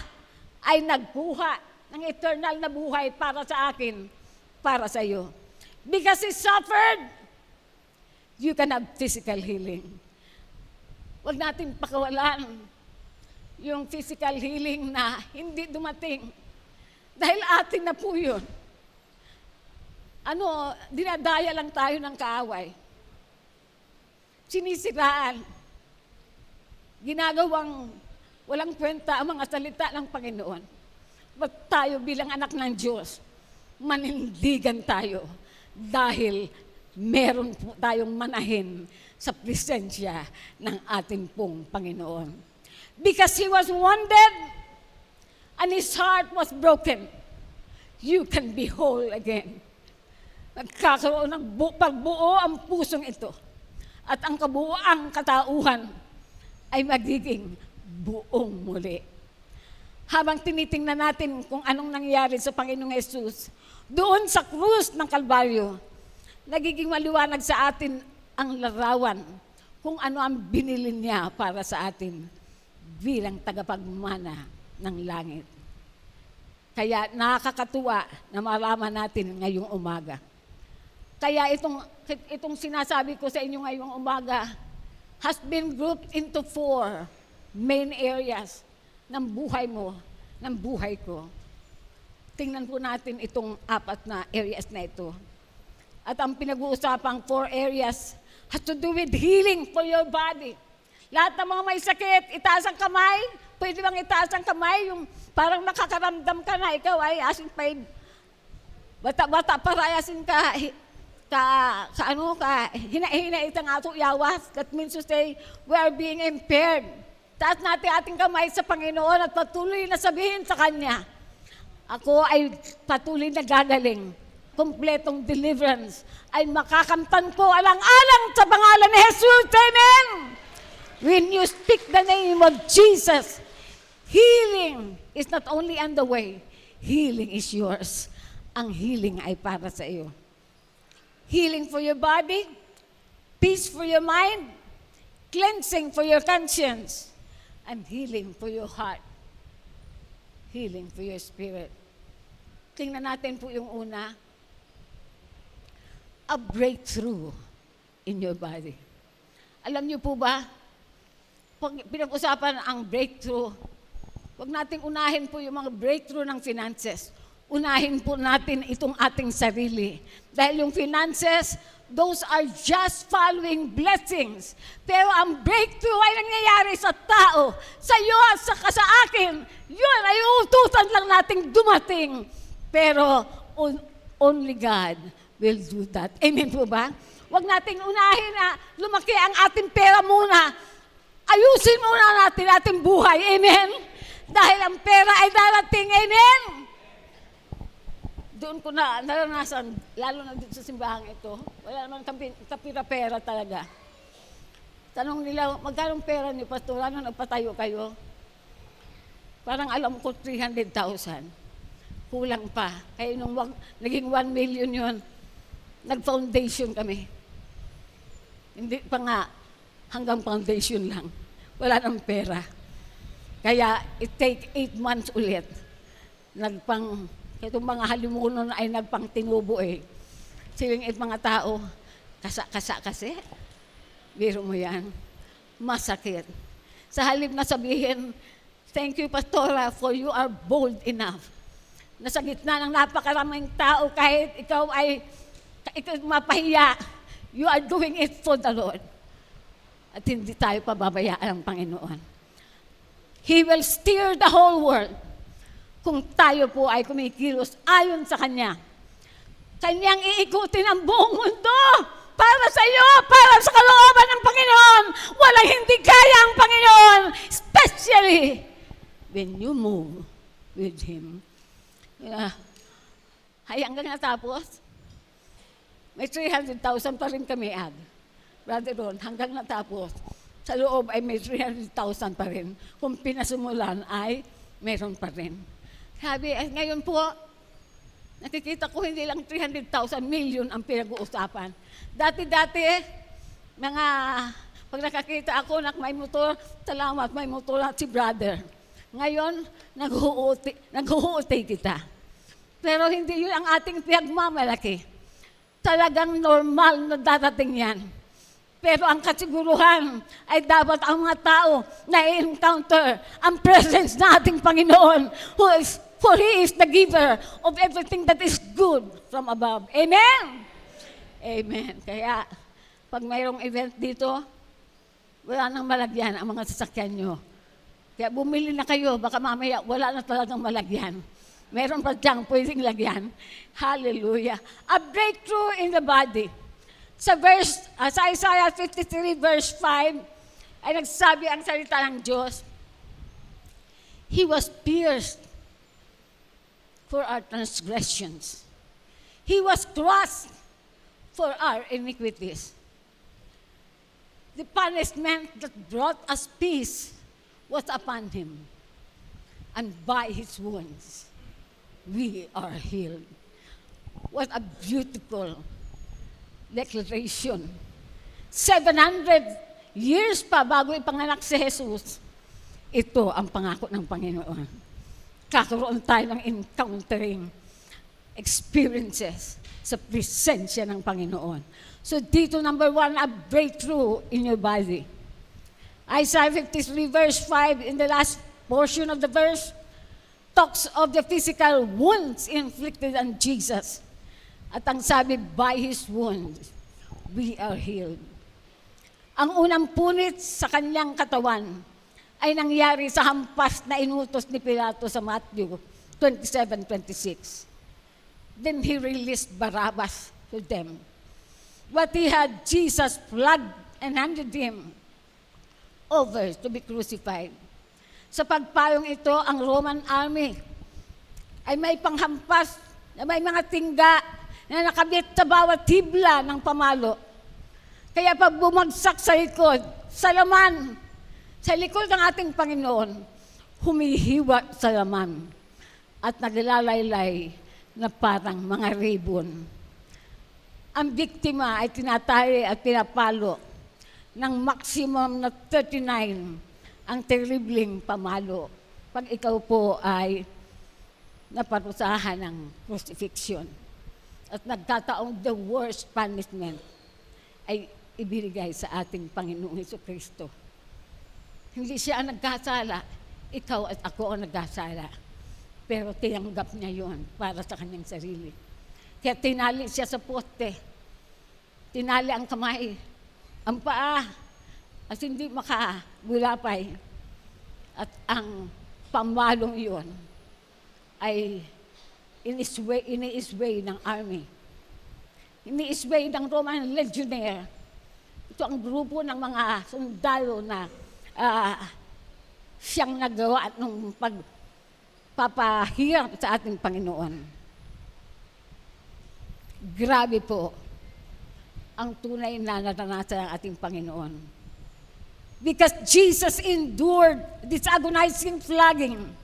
ay nagkuha ng eternal na buhay para sa akin, para sa iyo. Because He suffered, you can have physical healing. Huwag natin pakawalan yung physical healing na hindi dumating. Dahil atin na po yun. Dinadaya lang tayo ng kaaway. Sinisiraan. Ginagawang walang kwenta ang mga salita ng Panginoon. Ba't tayo bilang anak ng Diyos, manindigan tayo dahil meron po tayong manahin sa presensya ng ating pong Panginoon. Because He was wounded and His heart was broken, you can be whole again. Nagkakaroon ng pagbuo ang pusong ito at ang kabuuang katauhan ay magiging buong muli. Habang tinitingnan natin kung anong nangyari sa Panginoong Hesus, doon sa krus ng Kalbaryo, nagiging maliwanag sa atin ang larawan kung ano ang binili niya para sa atin bilang tagapagmana ng langit. Kaya nakakatuwa na malaman natin ngayong umaga. Kaya itong sinasabi ko sa inyo ngayong umaga has been grouped into 4 main areas ng buhay mo, ng buhay ko. Tingnan po natin itong 4 na areas na ito. At ang pinag-uusapang 4 areas has to do with healing for your body. Lahat ng mga may sakit, itaas ang kamay. Pwede bang itaas ang kamay? Yung parang nakakaramdam ka na, ikaw ay asin pa, bata para asin ka, hina-hina itang ato yawas. That means to say, we are being impaired. Taas natin ating kamay sa Panginoon at patuloy na sabihin sa Kanya, ako ay patuloy na gagaling. Kompletong deliverance ay makakamtan ko alang-alang sa pangalan ni Jesus. Amen! When you speak the name of Jesus, healing is not only on the way, healing is yours. Ang healing ay para sa iyo. Healing for your body, peace for your mind, cleansing for your conscience, and healing for your heart, healing for your spirit. Tingnan natin po yung una, a breakthrough in your body. Alam niyo po ba, pag pinag-usapan ang breakthrough, huwag nating unahin po yung mga breakthrough ng finances. Unahin po natin itong ating sarili. Dahil yung finances, those are just following blessings. Pero ang breakthrough ay nangyayari sa tao, sa iyo at sa akin. Yun ay utusan lang nating dumating. Pero only God will do that. Amen po ba? Huwag nating unahin na lumaki ang ating pera muna. Ayusin muna natin ating buhay. Amen? Dahil ang pera ay darating. Amen? Doon ko na naranasan, lalo na dito sa simbahan ito, wala naman kapira-pera talaga. Tanong nila, magkano pera niyo, Pastor? Ano nagpatayo kayo? Parang alam ko 300,000. Kulang pa. Kaya nung naging 1 million yun, nag-foundation kami. Hindi pa nga, hanggang foundation lang. Wala nang pera. Kaya it take 8 months ulit. Nagpang Itong mga halimunon ay nagpangtinubo eh. Siling mga tao, kasa-kasa kasi. Biro mo yan. Masakit. Sa halip na sabihin, thank you, Pastora, for you are bold enough. Nasa gitna ng napakaraming tao, kahit ikaw ay mapahiya, you are doing it for the Lord. At hindi tayo pababayaan ng Panginoon. He will steer the whole world kung tayo po ay kumikilos ayon sa Kanya. Kanyang iikutin ang buong mundo para sa iyo, para sa kalooban ng Panginoon. Walang hindi kaya ang Panginoon, especially when you move with Him. Hanggang natapos, may 300,000 pa rin kami Brother Ron, hanggang natapos, sa loob ay may 300,000 pa rin. Kung pinasimulan ay meron pa rin. Sabi, ngayon po, nakikita ko hindi lang 300,000 million ang pinag-uusapan. Dati-dati, pag nakakita ako na may motor, salamat, may motor na si brother. Ngayon, naghuuti kita. Pero hindi yun ang ating pinagmamalaki. Talagang normal na darating yan. Pero ang kasiguruhan ay dapat ang mga tao na i-encounter ang presence ng ating Panginoon for He is the giver of everything that is good from above. Amen? Amen. Kaya, pag mayroong event dito, wala nang malagyan ang mga sasakyan nyo. Kaya bumili na kayo, baka mamaya wala na talagang malagyan. Meron pa diyang pwedeng lagyan. Hallelujah. A breakthrough in the body. Sa Isaiah 53 verse 5, ay nagsabi ang salita ng Diyos, He was pierced for our transgressions. He was crushed for our iniquities. The punishment that brought us peace was upon Him. And by His wounds, we are healed. What a beautiful declaration. 700 years pa bago ipanganak si Jesus, ito ang pangako ng Panginoon. Kakaroon tayo ng encountering experiences sa presensya ng Panginoon. So dito, number 1, a breakthrough in your body. Isaiah 53 verse 5, in the last portion of the verse, talks of the physical wounds inflicted on Jesus. At ang sabi, by His wounds, we are healed. Ang unang punit sa kanyang katawan ay nangyari sa hampas na inutos ni Pilato sa Matthew 27:26. Then He released Barabbas to them. But He had Jesus flogged and handed Him over to be crucified. Sa pagpayong ito, ang Roman army ay may panghampas na may mga tingga na nakabit sa bawat hibla ng pamalo. Kaya pag bumagsak sa likod, sa laman, sa likod ng ating Panginoon, humihiwa sa laman at naglalaylay na parang mga ribbon. Ang biktima ay tinatali at pinapalo ng maximum na 39 ang terribling pamalo pag ikaw po ay naparusahan ng crucifixion. At nagkataong the worst punishment ay ibinigay sa ating Panginoong Jesucristo. Hindi siya ang nagkasala, ikaw at ako ang nagkasala. Pero tinanggap niya yon para sa kanyang sarili. Kaya tinali siya sa poste, tinali ang kamay, ang paa, at hindi makagulapay. At ang pamalong yon ay ini-isway ng army. Ini-isway ng Roman legionnaire. Ito ang grupo ng mga sundalo na siyang nagawa nung pagpapahirap sa ating Panginoon. Grabe po ang tunay na naranasan ng ating Panginoon. Because Jesus endured this agonizing flogging,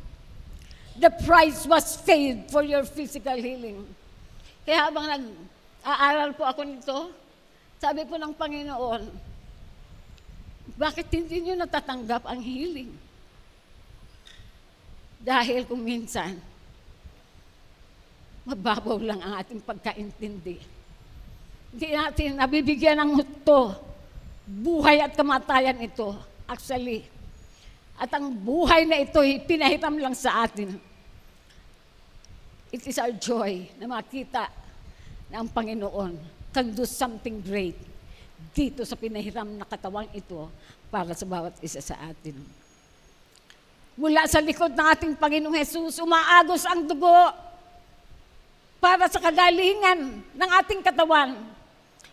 the price was paid for your physical healing. Kaya habang nag-aaral po ako nito, sabi po ng Panginoon, bakit hindi nyo natatanggap ang healing? Dahil kung minsan, mababaw lang ang ating pagkaintindi. Hindi natin nabibigyan ng husto. Buhay at kamatayan ito. Actually, at ang buhay na ito, pinahiram lang sa atin. It is our joy na makita na ang Panginoon can do something great dito sa pinahiram na katawang ito para sa bawat isa sa atin. Mula sa likod ng ating Panginoong Hesus, umaagos ang dugo para sa kagalingan ng ating katawan.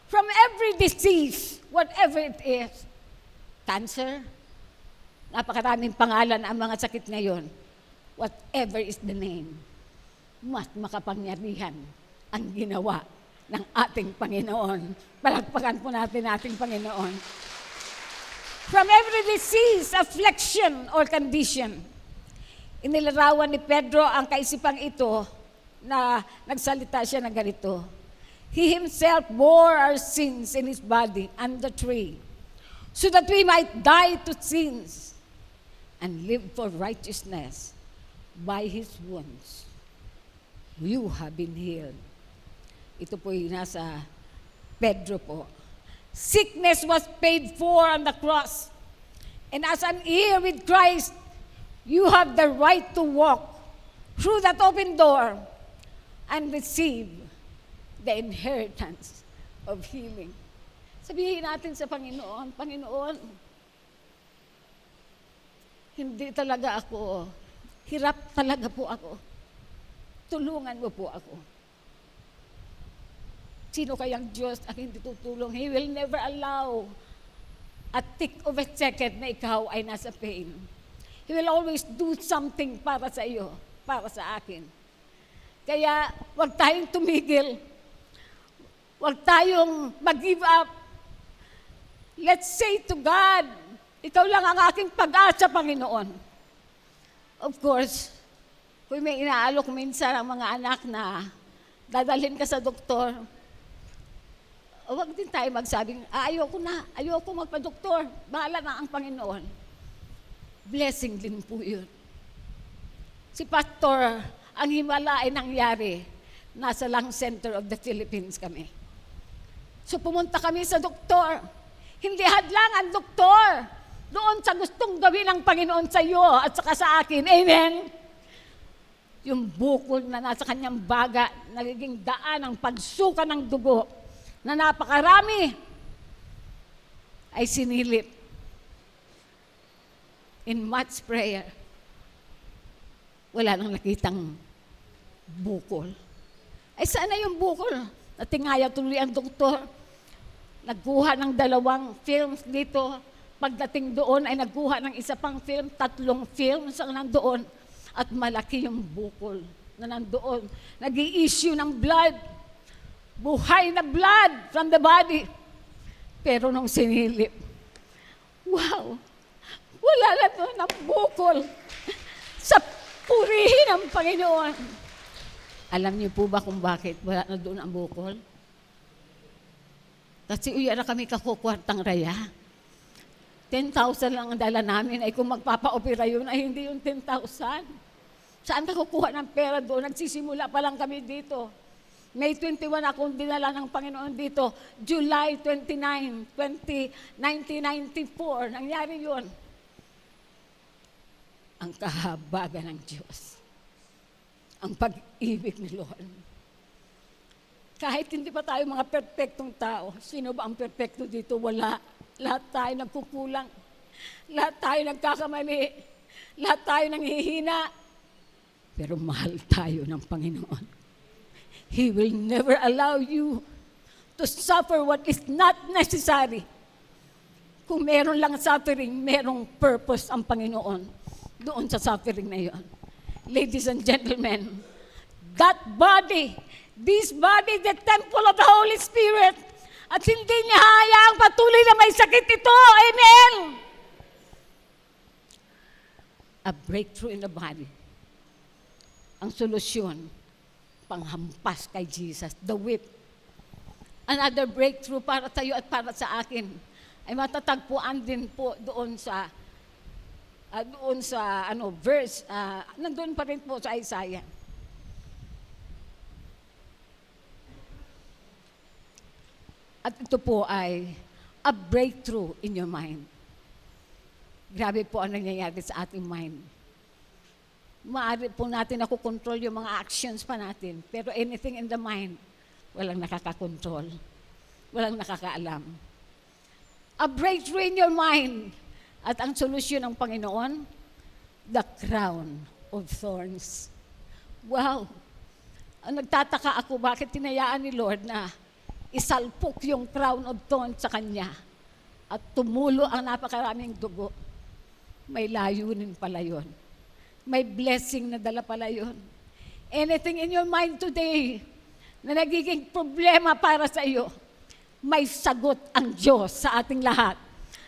From every disease, whatever it is, cancer, napakaraming pangalan ang mga sakit ngayon. Whatever is the name, mas makapangyarihan ang ginawa ng ating Panginoon. Palagpakan po natin ating Panginoon. From every disease, affliction, or condition, inilarawan ni Pedro ang kaisipang ito na nagsalita siya ng ganito. He himself bore our sins in his body on the tree, so that we might die to sins and live for righteousness. By his wounds, you have been healed. Ito po yung nasa Pedro po. Sickness was paid for on the cross. And as an heir with Christ, you have the right to walk through that open door and receive the inheritance of healing. Sabihin natin sa Panginoon, Panginoon, hindi talaga ako, hirap talaga po ako. Tulungan mo po ako. Sino kayang Diyos ang hindi tutulong? He will never allow a tick of a second na ikaw ay nasa pain. He will always do something para sa iyo, para sa akin. Kaya huwag tayong tumigil. Huwag tayong mag-give up. Let's say to God, ikaw lang ang aking pag-asa, Panginoon. Of course, kung may inaalok minsan ang mga anak na dadalhin ka sa doktor, huwag din tayo magsabing, ayoko magpa-doktor, bahala na ang Panginoon. Blessing din po yun. Si Pastor, ang himala ay nangyari, nasa lung center of the Philippines kami. So pumunta kami sa doktor. Hindi hadlang ang doktor doon sa gustong gawin ng Panginoon sa iyo at saka sa akin. Amen? Yung bukol na nasa kanyang baga, nagiging daan ng pagsuka ng dugo na napakarami ay sinilip. In much prayer, wala nang nakitang bukol. Ay sana yung bukol? Natingaya tuloy ang doktor. Nagkuha ng 2 films dito. Pagdating doon ay nagkuha ng isa pang film, 3 films ang nandoon. At malaki yung bukol na nandoon. Nag-i-issue ng blood. Buhay na blood from the body. Pero nung sinilip, wow! Wala na doon ang bukol. Sa purihin ng Panginoon. Alam niyo po ba kung bakit wala na doon ang bukol? Kasi uya na kami kakukwartang raya. 10,000 lang ang dala namin. Ay kung magpapa-opera yun, ay hindi yung 10,000. Saan ka kukuha ng pera doon? Nagsisimula pa lang kami dito. May 21 akong dinala ng Panginoon dito. July 29, 1994. Nangyari yun. Ang kahabagan ng Diyos. Ang pag-ibig ni Lord. Kahit hindi pa tayo mga perpektong tao, sino ba ang perpekto dito? Wala. Lahat tayo nagkukulang. Lahat tayo nagkakamali. Lahat tayo nanghihina. Pero mahal tayo ng Panginoon. He will never allow you to suffer what is not necessary. Kung meron lang suffering, merong purpose ang Panginoon doon sa suffering na yon. Ladies and gentlemen, that body, this body, the temple of the Holy Spirit, at hindi niya hayaang patuloy na may sakit ito. Amen! A breakthrough in the body. Ang solusyon, panghampas kay Jesus, the whip. Another breakthrough para tayo at para sa akin ay matatagpuan din po doon sa verse, nandun pa rin po sa Isaiah. At ito po ay a breakthrough in your mind. Grabe po ang nangyayari sa ating mind. Maaari po natin nakukontrol yung mga actions pa natin. Pero anything in the mind, walang nakakakontrol. Walang nakakaalam. A breakthrough in your mind. At ang solusyon ng Panginoon, the crown of thorns. Wow! Ang nagtataka ako, bakit tinayaan ni Lord na isalpok yung crown of thorns sa kanya at tumulo ang napakaraming dugo. May layunin pala yun. May blessing na dala pala yun. Anything in your mind today na nagiging problema para sa iyo, may sagot ang Diyos sa ating lahat.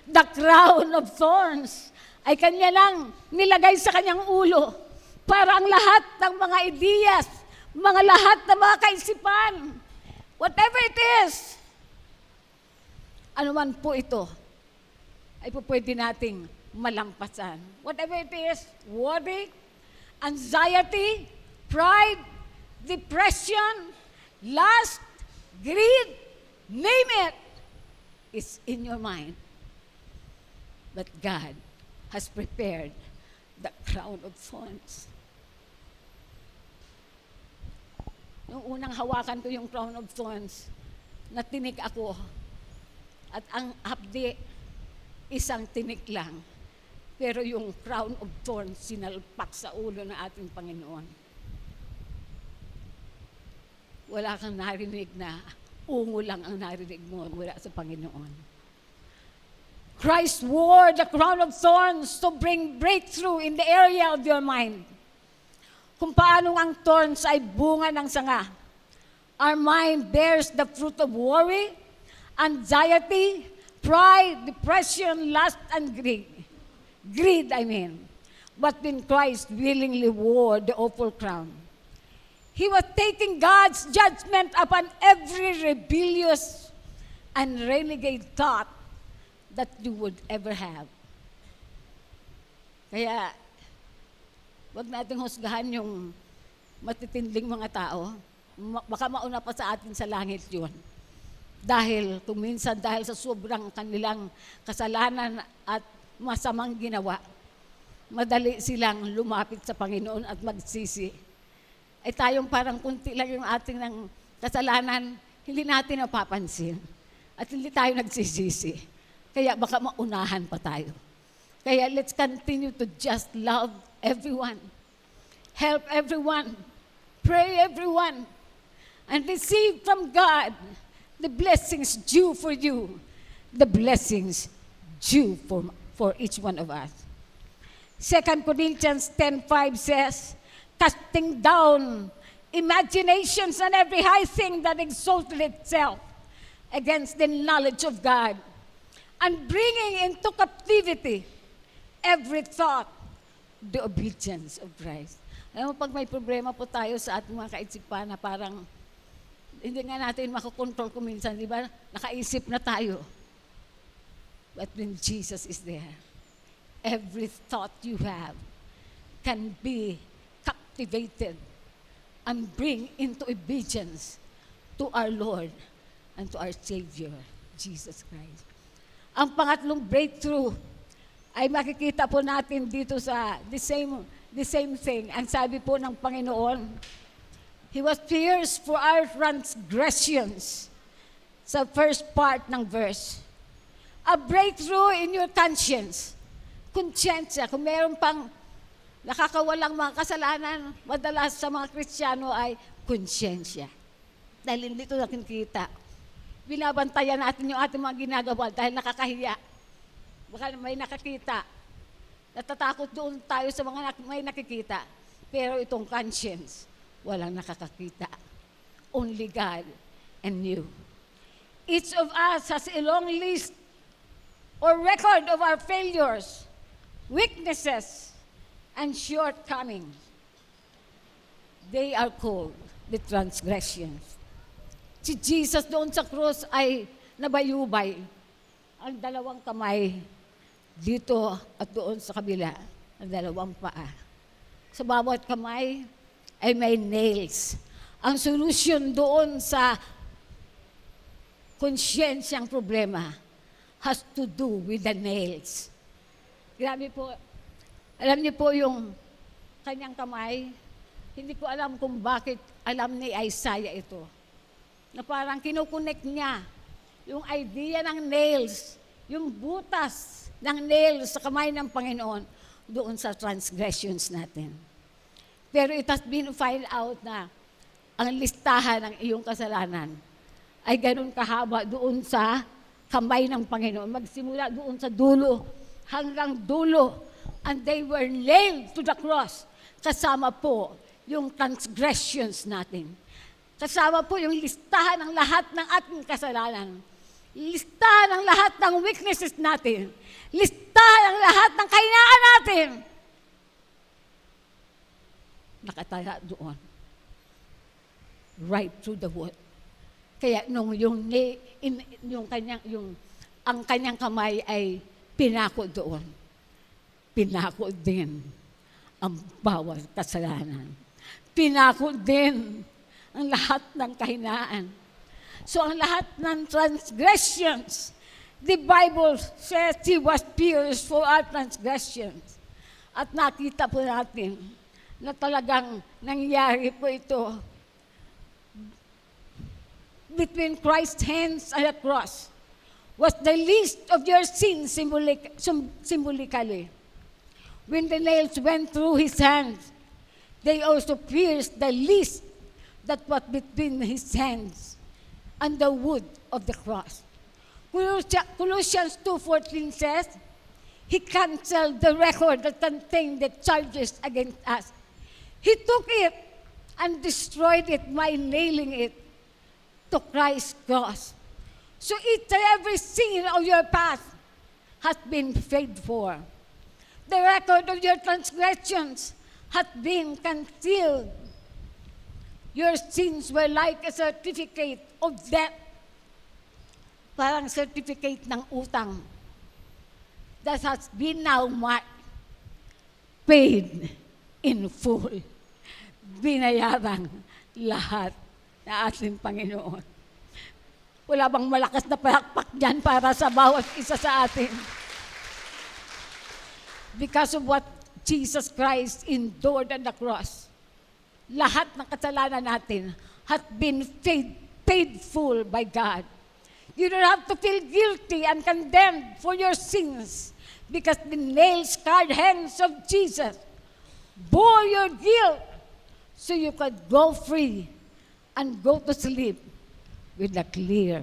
The crown of thorns ay Kanya lang nilagay sa Kanyang ulo para ang lahat ng mga ideyas, mga lahat ng mga kaisipan, whatever it is, ano man po ito, ay po pwede nating malampasan. Whatever it is, worry, anxiety, pride, depression, lust, greed, name it, is in your mind. But God has prepared the crown of thorns. Nung unang hawakan ko yung crown of thorns, natinig ako. At ang hapdi, isang tinik lang. Pero yung crown of thorns, sinalpak sa ulo ng ating Panginoon. Wala kang narinig na ungo lang ang narinig mo mula sa Panginoon. Christ wore the crown of thorns to bring breakthrough in the area of your mind. Kung paano ang thorns ay bunga ng sanga. Our mind bears the fruit of worry, anxiety, pride, depression, lust, and greed. Greed, I mean. But when Christ willingly wore the awful crown, He was taking God's judgment upon every rebellious and renegade thought that you would ever have. Kaya, wag nating husgahan yung matitinding mga tao. Baka mauna pa sa atin sa langit yun. Dahil, kung minsan, dahil sa sobrang kanilang kasalanan at masamang ginawa, madali silang lumapit sa Panginoon at magsisi. Ay tayong parang kunti lang yung ating ng kasalanan, hindi natin napapansin. At hindi tayo nagsisisi. Kaya baka maunahan pa tayo. Kaya let's continue to just love everyone. Help everyone. Pray everyone. And receive from God the blessings due for you. The blessings due for each one of us. 2 Corinthians 10:5 says, casting down imaginations and every high thing that exalted itself against the knowledge of God, and bringing into captivity every thought, the obedience of Christ. Alam mo, pag may problema po tayo sa ating mga kaisipan na parang hindi nga natin makokontrol kung minsan, di ba? Nakaisip na tayo. But when Jesus is there, every thought you have can be captivated and bring into obedience to our Lord and to our Savior, Jesus Christ. Ang pangatlong breakthrough ay makikita po natin dito sa the same thing. Ang sabi po ng Panginoon, He was pierced for our transgressions. Sa first part ng verse. A breakthrough in your conscience. Konsyensya. Kung meron pang nakakawalang mga kasalanan, madalas sa mga Kristiyano ay konsyensya. Dahil hindi ito nakikita. Binabantayan natin yung ating mga ginagawa dahil nakakahiya. Baka may nakakita. Natatakot doon tayo sa mga may nakikita. Pero itong conscience, walang nakakakita. Only God and you. Each of us has a long list or record of our failures, weaknesses, and shortcomings. They are called the transgressions. Si Jesus doon sa krus ay nabayubay. Ang dalawang kamay dito at doon sa kabila, ang dalawang paa. Sa bawat kamay ay may nails. Ang solusyon doon sa konsyensiyang problema has to do with the nails. Grabe po. Alam niyo po yung kanyang kamay, hindi ko alam kung bakit alam ni Isaiah ito. Na parang kinukonek niya yung idea ng nails, yung butas ng nails sa kamay ng Panginoon doon sa transgressions natin. Pero it has been found out na ang listahan ng iyong kasalanan ay ganun kahaba doon sa kamay ng Panginoon. Magsimula doon sa dulo hanggang dulo. And they were nailed to the cross. Kasama po yung transgressions natin. Kasama po yung listahan ng lahat ng ating kasalanan. Listahan ng lahat ng weaknesses natin. Listahan ng lahat ng kahinaan natin. Nakataya doon. Right through the wood. Kaya nung ang kanyang kamay ay pinako doon. Pinako din ang bawat kasalanan. Pinako din ang lahat ng kahinaan. So ang lahat ng transgressions, the Bible says He was pierced for our transgressions. At nakita po natin na talagang nangyari po ito between Christ's hands and the cross was the least of your sins symbolically. When the nails went through His hands, they also pierced the least that was between His hands and the wood of the cross. Colossians 2:14 says, He canceled the record that contained the charges against us. He took it and destroyed it by nailing it to Christ's cross. So each and every sin of your past has been paid for. The record of your transgressions has been concealed. Your sins were like a certificate of debt. Parang certificate ng utang that has been now marked, paid in full. Binayaran lahat na ating Panginoon. Wala bang malakas na palakpak dyan para sa bawat isa sa atin? Because of what Jesus Christ endured on the cross, lahat ng kasalanan natin has been paid full by God. You don't have to feel guilty and condemned for your sins because the nail-scarred hands of Jesus bore your guilt so you could go free and go to sleep with a clear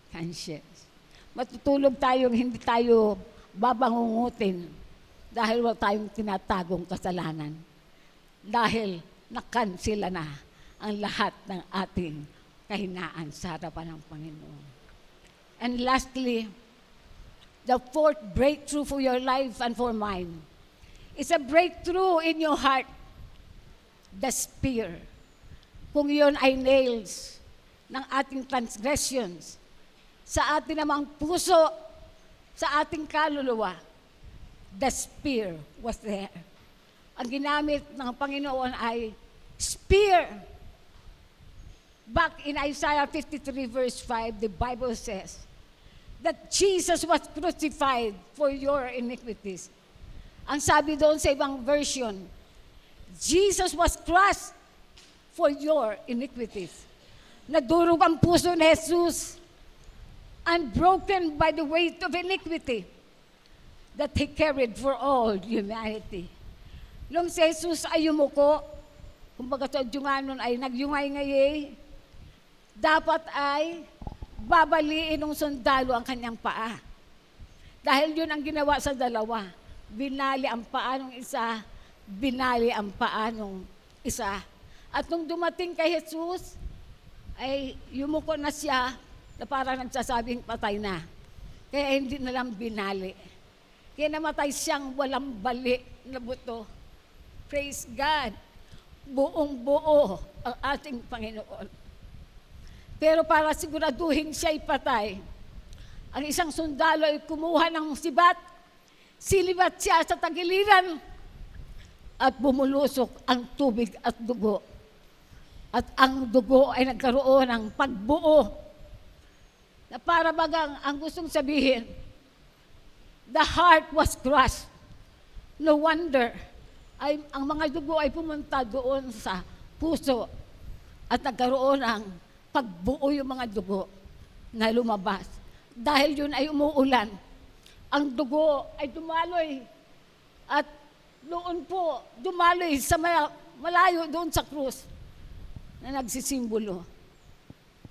conscience. Matutulog tayong hindi tayo babangungutin dahil wala tayong tinatagong kasalanan. Dahil nakansila na ang lahat ng ating kahinaan sa harapan ng Panginoon. And lastly, the fourth breakthrough for your life and for mine is a breakthrough in your heart, the spear. Kung yun ay nails ng ating transgressions sa ating namang puso, sa ating kaluluwa, the spear was there. Ang ginamit ng Panginoon ay spear. Back in Isaiah 53 verse 5, the Bible says that Jesus was crucified for your iniquities. Ang sabi doon sa ibang version, Jesus was crushed for your iniquities. Nadurog ang puso ni Jesus and broken by the weight of iniquity that He carried for all humanity. Nung si Jesus ay yumuko, kumbaga sa dyunganon ay nagyungay-ngayi, dapat ay babaliin ng sundalo ang kanyang paa. Dahil yun ang ginawa sa dalawa. Binali ang paa ng isa, binali ang paa ng isa. At nung dumating kay Jesus, ay yumuko na siya na parang nagsasabing patay na. Kaya hindi na lang binali. Kaya namatay siyang walang bali na buto. Praise God. Buong-buo ang ating Panginoon. Pero para siguraduhin siya'y patay, ang isang sundalo ay kumuha ng sibat, silibat siya sa tagiliran, at bumulusok ang tubig at dugo. At ang dugo ay nagkaroon ng pagbuo na para bagang ang gustong sabihin, the heart was crushed. No wonder, ang mga dugo ay pumunta doon sa puso at nagkaroon ng pagbuo yung mga dugo na lumabas. Dahil yun ay umuulan, ang dugo ay dumaloy at doon po, dumaloy sa malayo doon sa krus na nagsisimbolo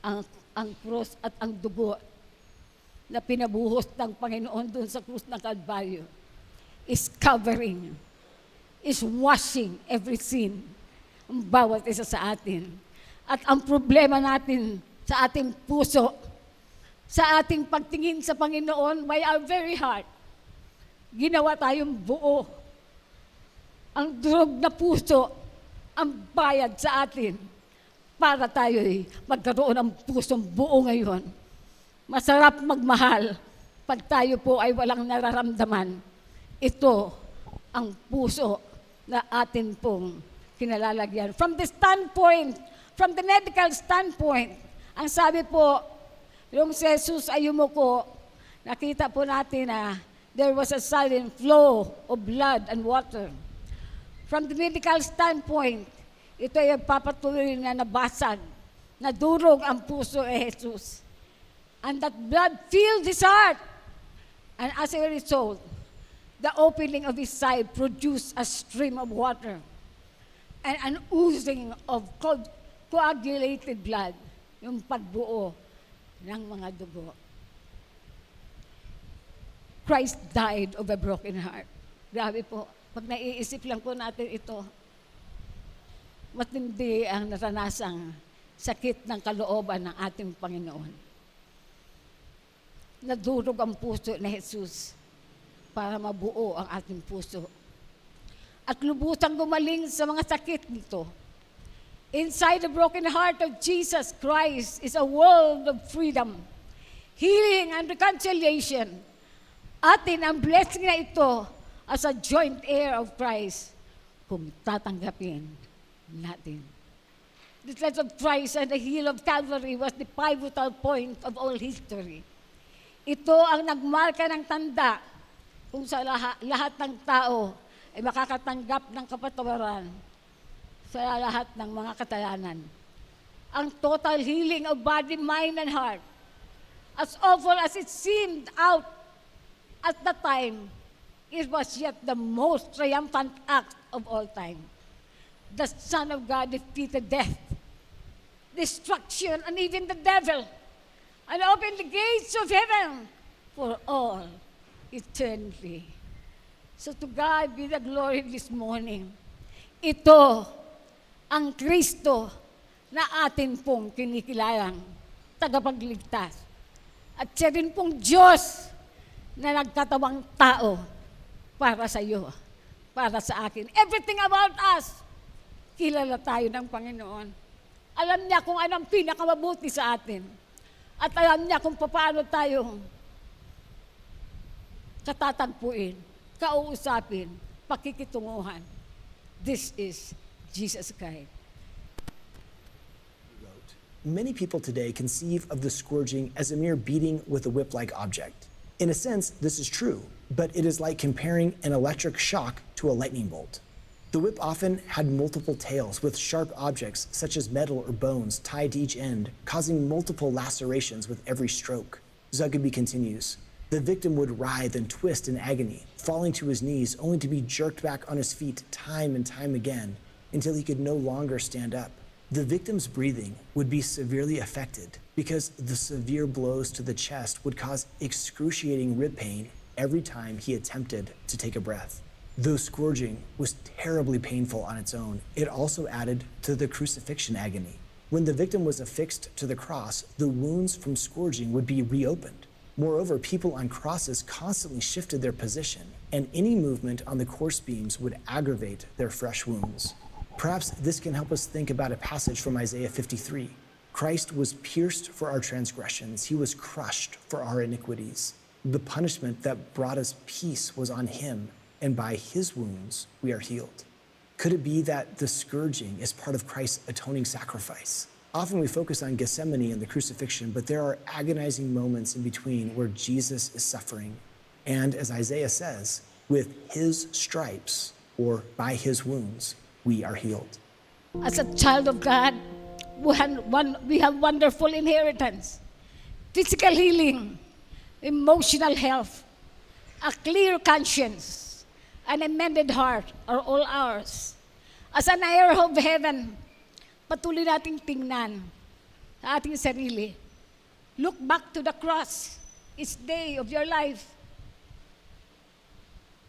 ang krus at ang dugo na pinabuhos ng Panginoon doon sa krus ng Kalbaryo is covering, is washing every sin, ang bawat isa sa atin. At ang problema natin sa ating puso, sa ating pagtingin sa Panginoon by our very heart, ginawa tayong buo. Ang durog na puso, ang bayad sa atin para tayo'y magkaroon ng pusong buo ngayon. Masarap magmahal pag tayo po ay walang nararamdaman. Ito ang puso na atin pong kinalalagyan. From the standpoint, from the medical standpoint, ang sabi po, yung si Jesus ay yumuko, nakita po natin na there was a sudden flow of blood and water. From the medical standpoint, ito ay papatuloy na nabasag, nadurog ang puso ni Jesus. And that blood filled his heart. And as a result, the opening of his side produced a stream of water and an oozing of coagulated blood, yung pagbuo ng mga dugo. Christ died of a broken heart. Grabe po. Pag naiisip lang po natin ito, matindi ang naranasang sakit ng kalooban ng ating Panginoon. Nadurog ang puso ni Jesus para mabuo ang ating puso. At lubusang gumaling sa mga sakit nito. Inside the broken heart of Jesus Christ is a world of freedom, healing, and reconciliation. Atin ang blessing na ito as a joint heir of Christ kung tatanggapin natin. The death of Christ and the hill of Calvary was the pivotal point of all history. Ito ang nagmarka ng tanda kung sa lahat ng tao ay makakatanggap ng kapatawaran sa lahat ng mga kasalanan. Ang total healing of body, mind, and heart. As awful as it seemed out at the time, it was yet the most triumphant act of all time. The Son of God defeated death, destruction, and even the devil, and opened the gates of heaven for all eternity. So to God be the glory this morning. Ito ang Kristo na atin pong kinikilalang tagapagligtas. At siya rin pong Diyos na nagkatawang tao para sa iyo, para sa akin. Everything about us, kilala tayo ng Panginoon. Alam niya kung anong pinakamabuti sa atin. At alam niya kung paano tayo katatagpuin, kausapin, pakikitunguhan. This is Jesus Christ. Many people today conceive of the scourging as a mere beating with a whip-like object. In a sense, this is true, but it is like comparing an electric shock to a lightning bolt. The whip often had multiple tails with sharp objects such as metal or bones tied to each end, causing multiple lacerations with every stroke. Zuckerby continues, the victim would writhe and twist in agony, falling to his knees only to be jerked back on his feet time and time again until he could no longer stand up. The victim's breathing would be severely affected because the severe blows to the chest would cause excruciating rib pain every time he attempted to take a breath. Though scourging was terribly painful on its own, it also added to the crucifixion agony. When the victim was affixed to the cross, the wounds from scourging would be reopened. Moreover, people on crosses constantly shifted their position, and any movement on the course beams would aggravate their fresh wounds. Perhaps this can help us think about a passage from Isaiah 53. Christ was pierced for our transgressions. He was crushed for our iniquities. The punishment that brought us peace was on him, and by his wounds we are healed. Could it be that the scourging is part of Christ's atoning sacrifice? Often we focus on Gethsemane and the crucifixion, but there are agonizing moments in between where Jesus is suffering. And as Isaiah says, with his stripes, or by his wounds, we are healed. As a child of God, we have wonderful inheritance. Physical healing, emotional health, a clear conscience, and a mended heart are all ours. As an heir of heaven, patuloy nating tingnan sa ating sarili. Look back to the cross each day of your life.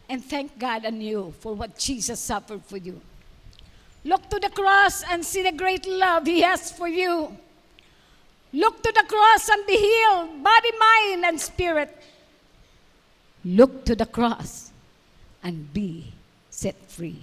And thank God anew for what Jesus suffered for you. Look to the cross and see the great love He has for you. Look to the cross and be healed, body, mind, and spirit. Look to the cross and be set free.